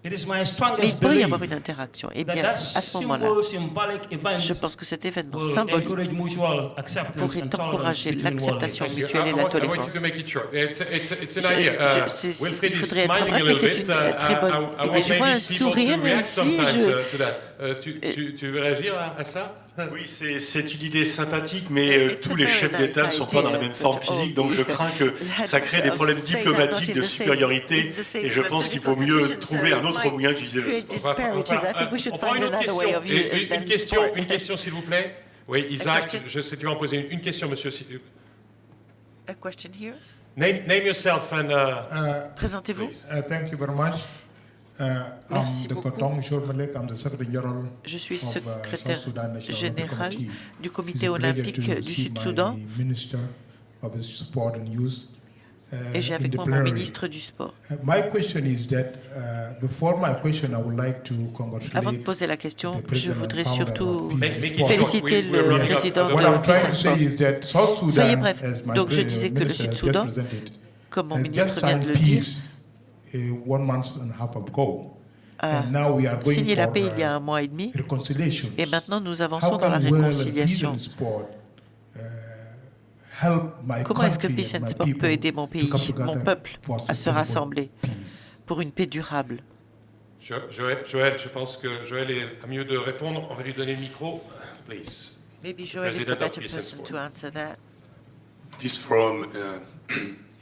It is my Mais il strongest peut y belief avoir une interaction. Et that bien, that à ce moment-là, symbolic event je pense que cet événement will symbolique encourage mutual acceptance pourrait and tolerance encourager between world l'acceptation nations. mutuelle et la I want you tolérance. to make it short. It's an Je- idea. je- Wilfried il is faudrait être smiling bref, a mais little c'est bit. une très bonne I idée. want Je vois maybe un people sourire to react ici, sometimes to that. Tu veux réagir à ça? Oui, c'est une idée sympathique, mais tous les chefs d'État ne sont pas dans la même forme physique, donc je crains que ça crée des problèmes diplomatiques de supériorité, et je pense qu'il vaut mieux trouver un autre moyen d'utiliser le sport. Une question, s'il vous plaît. Oui, Isaac, je sais, tu vas en poser une question, monsieur. A question here. Name yourself and... Présentez-vous. Thank you very much. Merci I'm beaucoup. Dr. Tong Shormalek, I'm the Secretary General Je suis of secrétaire South Sudan National général Olympic Committee. du comité It's a pleasure olympique to du see Sud-Soudan my Minister of the Sport and Youth, et j'ai in avec the moi mon plenary. ministre du Sport. My question is that before my question, I would like to Avant de congratulate poser la question, the je president voudrais and founder surtout of Peace and Sport. féliciter le président What de I'm Peace trying and to Sport. say is that South Soyez Sudan, bref. as my Donc je disais que le minister has just Sud-Soudan, presented, comme mon has ministre just vient de signed le dire, peace 1 month and a half ago. a And now we are going signé la for, paix il y a un mois et demi, reconciliation. et maintenant nous How avançons dans la can World réconciliation. Peace and Sport help my Comment est-ce que country Peace and and my Sport people peut aider mon to pays, come mon together peuple, for à se sustainable rassembler peace? pour une paix durable? Joël, je pense que Joël est à mieux de répondre. On va lui donner le micro. Please. Maybe Joel is the President of better Peace and person Sport. to answer that. This forum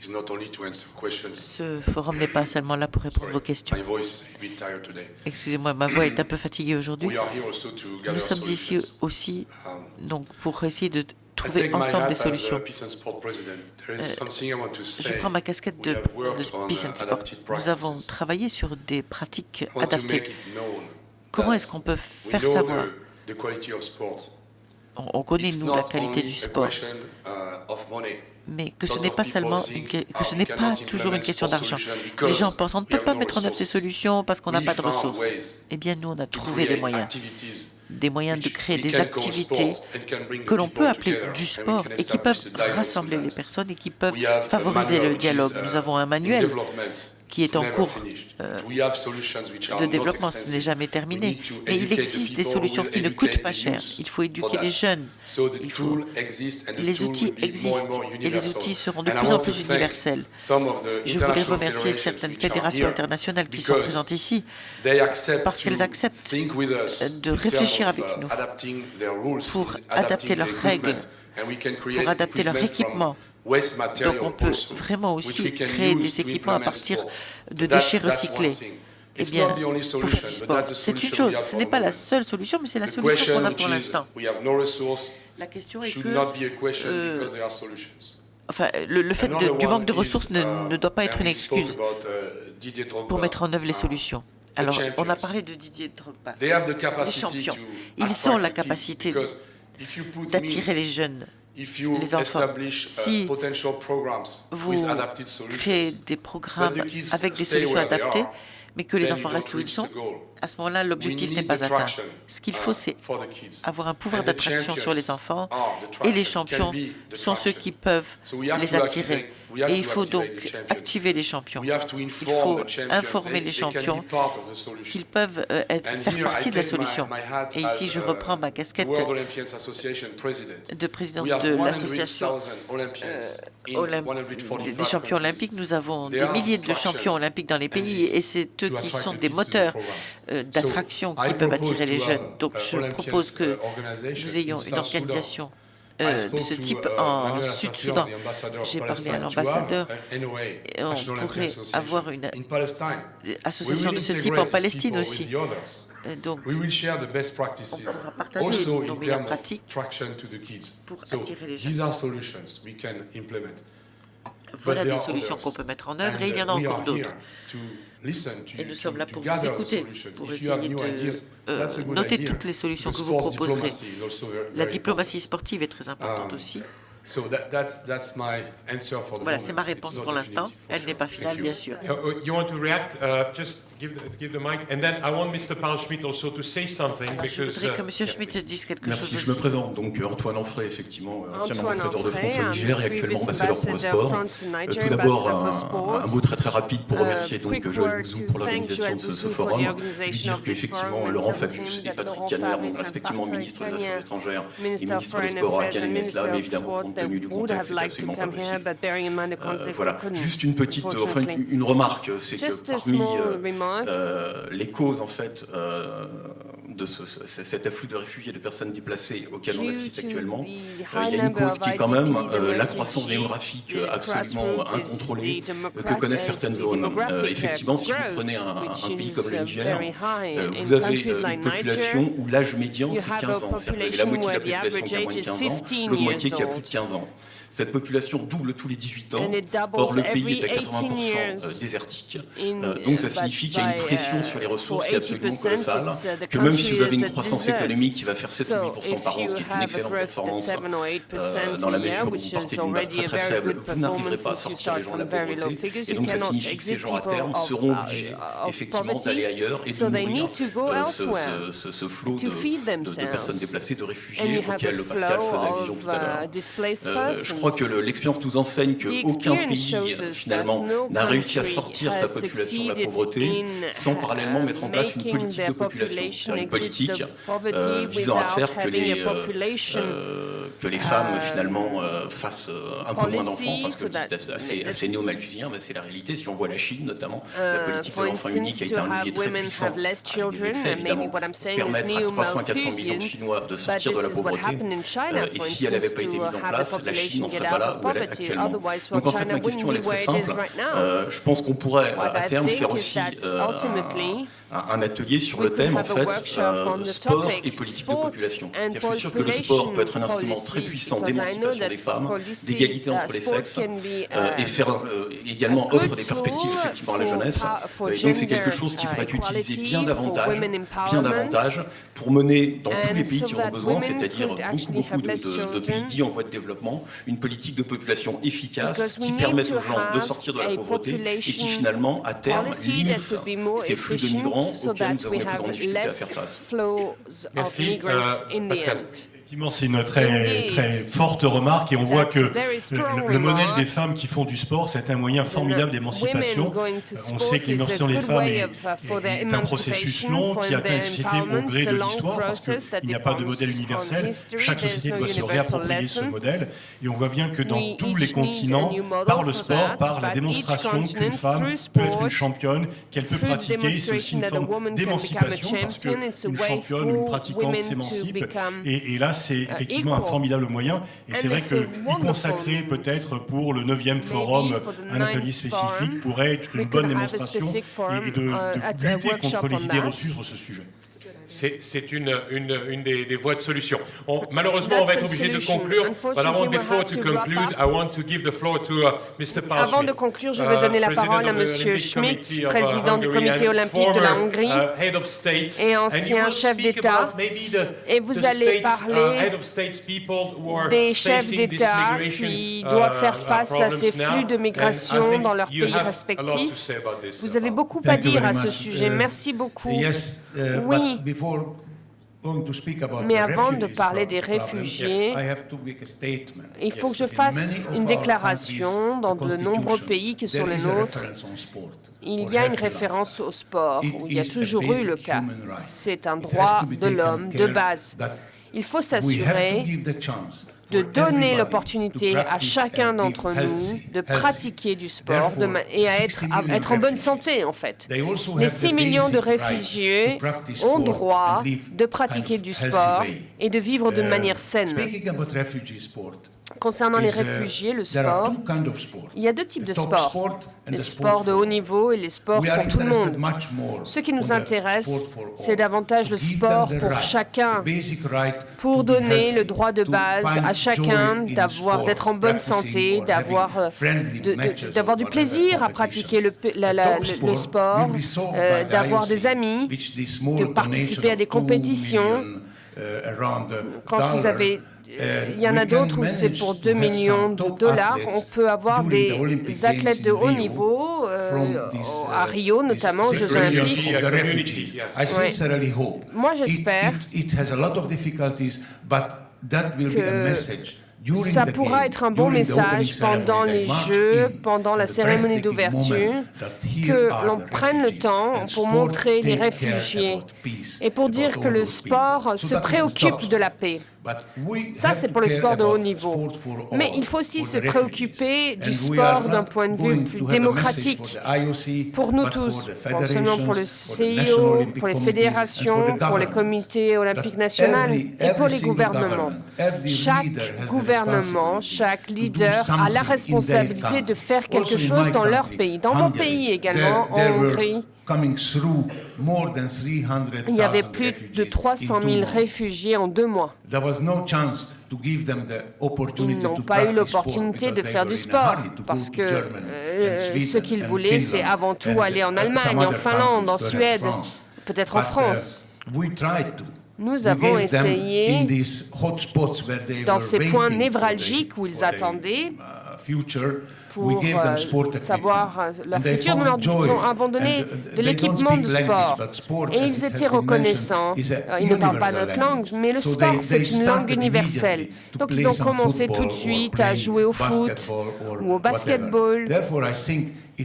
is not only to answer questions. Ce forum n'est pas seulement là pour répondre aux questions. My voice is a bit tired today. Excusez-moi, ma voix est un peu fatiguée aujourd'hui. We are here also to gather Nous sommes ici solutions. aussi donc, pour essayer de trouver ensemble des solutions. Je prends ma casquette de Peace and Sport. Nous avons travaillé sur des pratiques adaptées. Comment est-ce qu'on peut faire savoir? On connaît, nous, la qualité du sport, mais que ce n'est pas seulement que ce n'est pas toujours une question d'argent. Les gens pensent on ne peut pas mettre en œuvre ces solutions parce qu'on n'a pas de ressources. Eh bien, nous, on a trouvé des moyens de créer des activités que l'on peut appeler du sport et qui peuvent rassembler les personnes et qui peuvent favoriser le dialogue. Nous avons un manuel qui est en cours de développement, ce n'est jamais terminé. Mais il existe des solutions qui ne coûtent pas cher. Il faut éduquer les jeunes. Les outils existent et les outils seront de plus en plus universels. Je voulais remercier certaines fédérations internationales qui sont présentes ici parce qu'elles acceptent de réfléchir avec nous pour adapter leurs règles, pour adapter leur équipement. Donc on peut vraiment aussi créer des équipements à partir de déchets recyclés. Eh bien, pour faire du sport, c'est une chose. Ce n'est pas la seule solution, mais c'est la solution qu'on a pour l'instant. La question est que le fait du manque de ressources ne doit pas être une excuse pour mettre en œuvre les solutions. Alors, on a parlé de Didier Drogba, les champions. Ils ont la capacité d'attirer les jeunes, les enfants. Si vous créez des programmes avec des solutions adaptées, mais que les enfants restent où ils sont, à ce moment-là, l'objectif n'est pas atteint. Ce qu'il faut, c'est avoir un pouvoir d'attraction sur les enfants, et les champions sont ceux qui peuvent les attirer. Et il faut donc activer les champions. Il faut informer les champions qu'ils peuvent faire partie de la solution. Et ici, je reprends ma casquette de président de l'association des champions olympiques. Nous avons des milliers de champions olympiques dans les pays et c'est eux qui sont des moteurs d'attraction qui peuvent attirer les jeunes. Donc je propose que nous ayons une organisation de ce type en Sud-Soudan. J'ai parlé à l'ambassadeur et on pourrait avoir une association de ce type en Palestine aussi. Donc, on pourra partager nos meilleures pratiques pour attirer les jeunes. Voilà des solutions qu'on peut mettre en œuvre et il y en a encore d'autres. Et nous sommes là pour vous écouter, pour essayer de noter toutes les solutions que vous proposerez. La diplomatie sportive est très importante aussi. Voilà, c'est ma réponse pour l'instant. Elle n'est pas finale, bien sûr. You want to react? Just give the mic, and then I want Mr. Paul Schmidt also to say something. Je voudrais que Monsieur Schmidt dise quelque chose. Merci. Je me présente donc Antoine Enfray, effectivement, ancien ambassadeur de France au Niger et actuellement ambassadeur pour le sport. Tout d'abord, un mot très rapide pour remercier donc Joël Bouzou pour l'organisation de ce forum. Lui dire qu'effectivement Laurent Fabius et Patrick Caner, respectivement ministre des Affaires étrangères et ministre des Sports, auraient bien aimé être là, mais évidemment compte tenu du contexte, c'est absolument pas possible. Voilà, juste une petite, une remarque, c'est que parmi les causes en fait de cet afflux de réfugiés et de personnes déplacées auxquelles on assiste actuellement, il y a une cause qui est quand même la croissance démographique absolument incontrôlée que connaissent certaines zones. Effectivement, si vous prenez un pays comme le Niger, vous avez une population où l'âge médian c'est 15 ans. C'est-à-dire que vous avez la moitié de la population qui a moins de 15 ans, l'autre moitié qui a plus de 15 ans. Cette population double tous les 18 ans, or le pays est à 80% désertique. Donc ça signifie qu'il y a une pression sur les ressources qui est absolument colossale, que même si vous avez une croissance économique qui va faire 7 ou 8% par an, ce qui est une excellente performance dans la mesure où vous partez d'une base très faible, vous n'arriverez pas à sortir les gens de la pauvreté. Et donc ça signifie que ces gens à terme seront obligés effectivement d'aller ailleurs et de nourrir ce flot de personnes déplacées, de réfugiés auxquels Pascal faisait allusion tout à l'heure. Je crois que l'expérience nous enseigne qu'aucun pays, finalement, n'a réussi à sortir sa population de la pauvreté sans parallèlement mettre en place une politique de population. C'est-à-dire une politique visant à faire que les femmes, finalement, fassent un peu moins d'enfants, parce que c'est assez néo-malthusien, mais c'est la réalité. Si on voit la Chine, notamment, la politique de l'enfant unique a été un levier très puissant, avec des excès, évidemment, pour permettre à 300 à 400 millions de Chinois de sortir de la pauvreté. Et si elle n'avait pas été mise en place, la Chine n'en serait pas là où elle est actuellement. Donc en fait, ma question elle est très simple. Je pense qu'on pourrait à terme faire aussi un atelier sur le thème, en fait, sport et politique de population. Je suis sûr que le sport peut être un instrument très puissant d'émancipation des femmes, d'égalité entre les sexes, et faire également offre des perspectives effectivement à la jeunesse. Et donc c'est quelque chose qui pourrait être utilisé bien davantage pour mener dans tous les pays qui en ont besoin, c'est-à-dire beaucoup de pays dits en voie de développement, une politique de population efficace qui permette aux gens de sortir de la pauvreté et qui finalement, à terme, limite ces flux de migrants auxquels nous avons les plus grandes difficultés à faire face. Merci, Pascal. Effectivement, c'est une très forte remarque et on voit que le modèle des femmes qui font du sport, c'est un moyen formidable d'émancipation. On sait que l'émancipation des femmes est un processus long qui atteint la société au gré de l'histoire parce qu'il n'y a pas de modèle universel. Chaque société doit se réapproprier ce modèle et on voit bien que dans tous les continents, par le sport, par la démonstration qu'une femme peut être une championne, qu'elle peut pratiquer, c'est aussi une forme d'émancipation parce qu'une championne, une pratiquante s'émancipe et là, c'est effectivement un formidable moyen. Et c'est vrai qu'y consacrer peut-être pour le 9e forum un atelier spécifique pourrait être une bonne démonstration et de lutter contre les idées reçues sur ce sujet. C'est une des voies de solution. Malheureusement, on va être obligé de conclure. But I want, before to conclude, I want to give the floor to Mr. Paul Avant de conclure, je vais donner la parole à Monsieur Schmidt, président du Comité olympique de la Hongrie et ancien chef d'État. Et vous allez parler des chefs d'État qui doivent faire face à ces flux de migration dans leurs pays respectifs. Vous avez beaucoup à dire à ce sujet. Merci beaucoup. Oui. Mais avant de parler des réfugiés, il faut que je fasse une déclaration. Dans de nombreux pays qui sont les nôtres, il y a une référence au sport, où il y a toujours eu le cas. C'est un droit de l'homme de base. Il faut s'assurer de donner l'opportunité à chacun d'entre nous de pratiquer du sport et à être en bonne santé, en fait. Les 6 millions de réfugiés ont droit de pratiquer du sport et de vivre de manière saine. Concernant les réfugiés, le sport, il y a 2 types de sports. Les sports de haut niveau et les sports pour tout le monde. Ce qui nous intéresse, c'est davantage le sport pour chacun, pour donner le droit de base à chacun d'être en bonne santé, d'avoir du plaisir à pratiquer le sport, d'avoir des amis, de participer à des compétitions. Quand vous avez... Il y en a d'autres où c'est pour 2 millions de dollars. On peut avoir des athlètes de haut niveau, à Rio notamment, aux Jeux Olympiques. Moi, j'espère que ça pourra être un bon message pendant les Jeux, pendant la cérémonie d'ouverture, que l'on prenne le temps pour montrer les réfugiés et pour dire que le sport se préoccupe de la paix. Ça, c'est pour le sport de haut niveau. Mais il faut aussi se préoccuper du sport d'un point de vue plus démocratique. Pour nous tous, non seulement pour le CIO, pour les fédérations, pour les comités olympiques nationaux et pour les gouvernements. Chaque gouvernement, chaque leader a la responsabilité de faire quelque chose dans leur pays. Dans mon pays également, en Hongrie, il y avait plus de 300 000 réfugiés en 2 mois. Ils n'ont pas eu l'opportunité de faire du sport parce que ce qu'ils voulaient, c'est avant tout aller en Allemagne, en Finlande, en Suède, peut-être en France. Nous avons essayé, dans ces points névralgiques où ils attendaient, pour savoir leur futur, nous leur avons donné de l'équipement de sport. Et ils étaient reconnaissants. Ils ne parlent pas notre langue, mais le sport, c'est une langue universelle. Donc, ils ont commencé tout de suite à jouer au foot ou au basketball.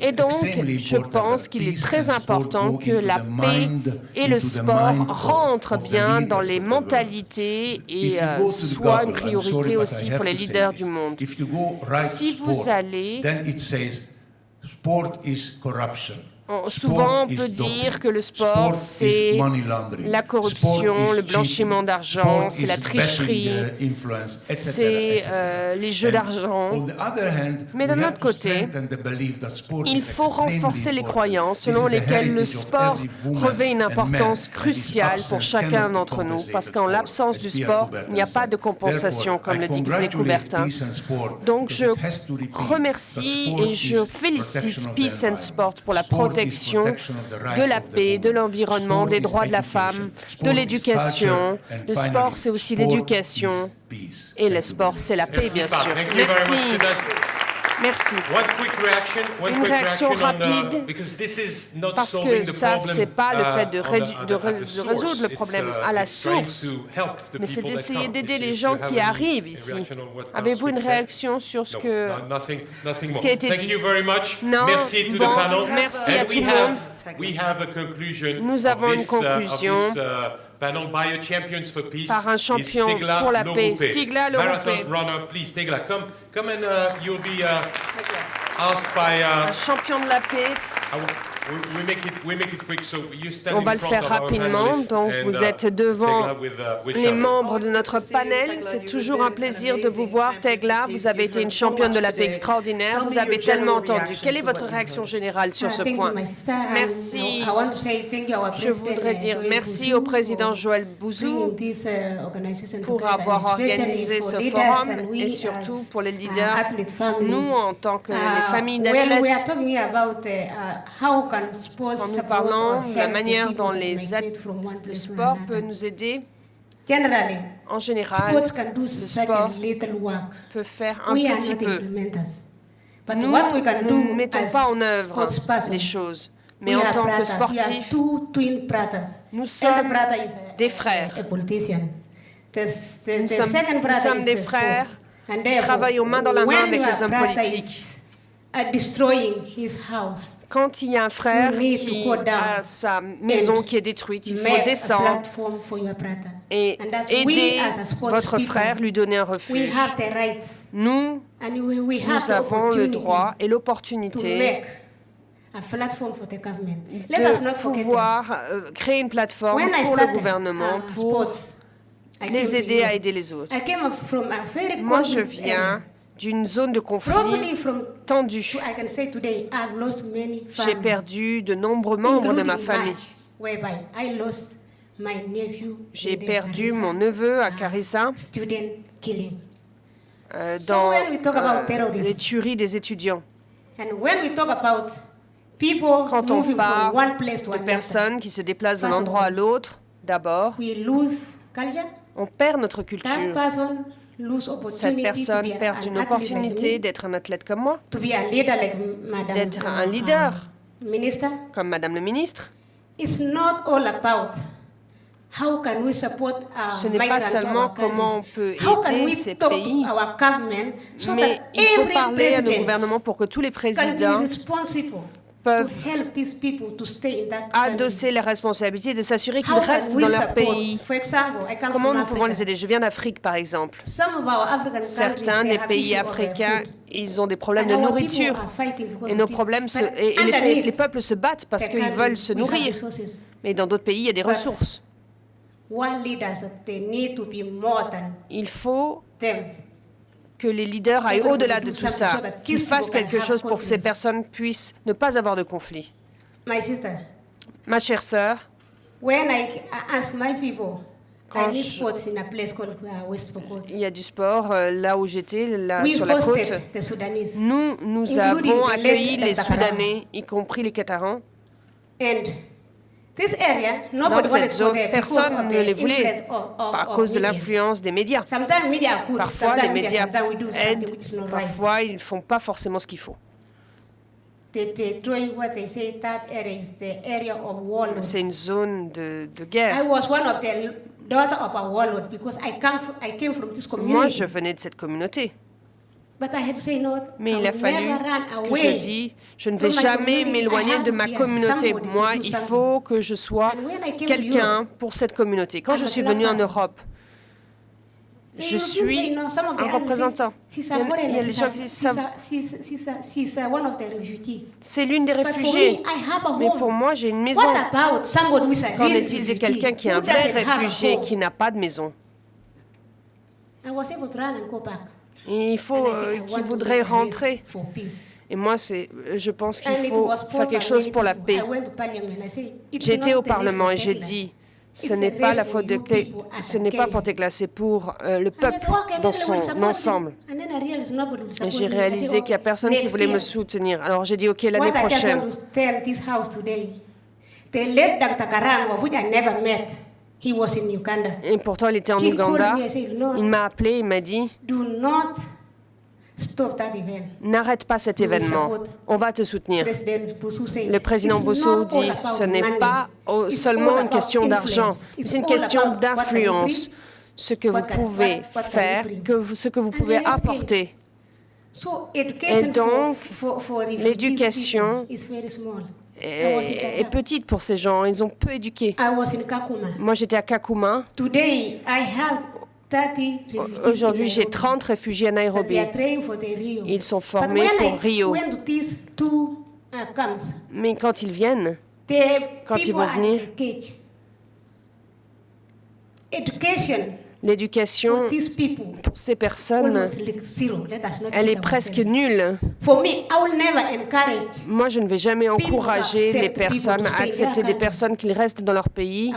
Et donc, je pense qu'il est très important que la paix et le sport rentrent bien dans les mentalités et soient une priorité aussi pour les leaders du monde. Si vous allez Souvent, on peut dire que le sport, c'est la corruption, le blanchiment d'argent, c'est la tricherie, c'est les jeux d'argent. Mais d'un autre côté, il faut renforcer les croyances selon lesquelles le sport revêt une importance cruciale pour chacun d'entre nous, parce qu'en l'absence du sport, il n'y a pas de compensation, comme le disait Coubertin. Donc, je remercie et je félicite Peace and Sport pour la protection de la paix, de l'environnement, des droits de la femme, de l'éducation. Le sport, c'est aussi l'éducation. Et le sport, c'est la paix, bien sûr. Merci. Merci. Une réaction rapide, parce que ça, ce n'est pas le fait de résoudre le problème à la source, mais c'est d'essayer d'aider les gens qui arrivent ici. Avez-vous une réaction sur ce qui a été dit? Non. Merci bon, merci à tout le monde. Nous avons une conclusion par un champion pour la paix, Stigla Lorope. Come and you'll be asked by. Un champion de la paix. On va le faire rapidement, donc vous êtes devant les membres de notre panel. C'est toujours un plaisir de vous voir, Tegla. Vous avez été une championne de la paix extraordinaire. Vous avez tellement entendu. Quelle est votre réaction générale sur ce point? Merci. Je voudrais dire merci au président Joël Bouzou pour avoir organisé ce forum et surtout pour les leaders. Nous, en tant que les familles d'athlètes, quand nous parlons de la manière dont le sport peut nous aider, en général, le sport peut faire un petit peu. Nous ne mettons pas en œuvre les choses, mais en tant que sportifs, nous sommes des frères. Nous sommes des frères qui travaillent main dans la main avec les hommes politiques. Quand il y a un frère qui a sa maison qui est détruite, il faut descendre et aider votre frère, lui donner un refuge. Nous avons le droit et l'opportunité de pouvoir créer une plateforme pour le gouvernement, pour les aider à aider les autres. Moi, je viens d'une zone de conflit tendue. J'ai perdu de nombreux membres de ma famille. J'ai perdu mon neveu à Carissa dans les tueries des étudiants. Quand on parle de personnes qui se déplacent d'un endroit à l'autre, d'abord, on perd notre culture. Cette personne perd une opportunité d'être un athlète comme moi, d'être un leader comme Madame le ministre. Ce n'est pas seulement comment on peut aider ces pays, mais il faut parler à nos gouvernements pour que tous les présidents peuvent adosser les responsabilités de s'assurer qu'ils restent dans leur pays. Comment nous pouvons les aider? Je viens d'Afrique, par exemple. Certains des pays africains, ils ont des problèmes de nourriture. Et les peuples se battent parce qu'ils veulent se nourrir. Mais dans d'autres pays, il y a des ressources. Il faut que les leaders aillent au-delà de tout ça, qu'ils fassent quelque chose pour que ces personnes puissent ne pas avoir de conflit. Ma chère sœur, quand il y a du sport là où j'étais, là sur la côte, nous avons accueilli les Soudanais, y compris les Qatarans. Dans cette zone, personne ne les voulait à cause de l'influence des médias. Parfois, les médias aident, parfois, ils ne font pas forcément ce qu'il faut. C'est une zone de guerre. Moi, je venais de cette communauté. Mais il a fallu que je dise, je ne vais jamais m'éloigner de ma communauté. Moi, il faut que je sois quelqu'un pour cette communauté. Quand je suis venue en Europe, Je suis un représentant. Il y a les gens qui disent c'est l'une des réfugiés. Mais pour moi, j'ai une maison. Qu'en est-il de quelqu'un qui est un vrai réfugié qui n'a pas de maison? Et il faut qu'il voudrait rentrer. Et moi, je pense qu'il faut faire quelque chose pour la paix. J'ai été au Parlement et j'ai dit, ce n'est pas la faute de Clay, ce n'est pas pour Tekla, c'est pour le peuple dans son ensemble. Et j'ai réalisé qu'il n'y a personne qui voulait me soutenir. Alors j'ai dit, OK, l'année prochaine. Et pourtant, il était en Ouganda. Il m'a appelé, il m'a dit, n'arrête pas cet événement, on va te soutenir. Le président Boussou dit, ce n'est pas seulement une question d'argent, c'est une question d'influence. Ce que vous pouvez faire, ce que vous pouvez apporter. Et donc, l'éducation est petite pour ces gens, ils ont peu éduqué. Moi, j'étais à Kakuma. Aujourd'hui, j'ai 30 réfugiés à Nairobi. Ils sont formés pour Rio. Mais quand ils viennent, quand ils vont venir, l'éducation pour ces personnes, elle est presque nulle. Moi, je ne vais jamais encourager les personnes à accepter des personnes qui restent dans leur pays.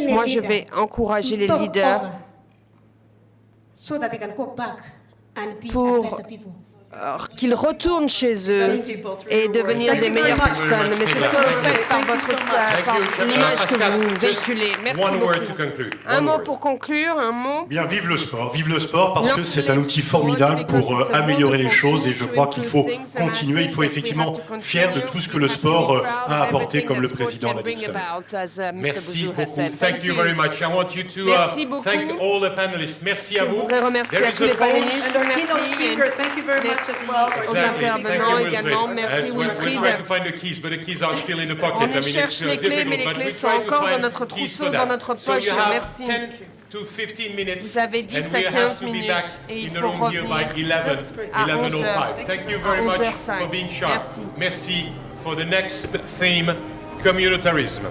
Moi, je vais encourager les leaders pour qu'ils retournent chez eux et devenir des meilleures personnes. Mais c'est ce que vous faites par l'image que vous véhiculez. Merci beaucoup. Un mot pour conclure, un mot. Bien, vive le sport parce que c'est un outil formidable pour améliorer les choses et je crois qu'il faut continuer. Il faut effectivement fier de tout ce que le sport a apporté, comme le président l'a dit tout à l'heure. Merci beaucoup. Thank you very much. I want you to thank all the panelists. Merci à vous. Je voudrais remercier tous les panélistes. Merci. Aux intervenants également. Merci Wilfried. On cherche les clés, mais les clés sont encore dans notre trousseau, dans notre poche. Merci. Vous avez 10 à 15 minutes et il faut revenir à 11h. Thank you very much for being sharp. Merci for the next theme, communautarisme.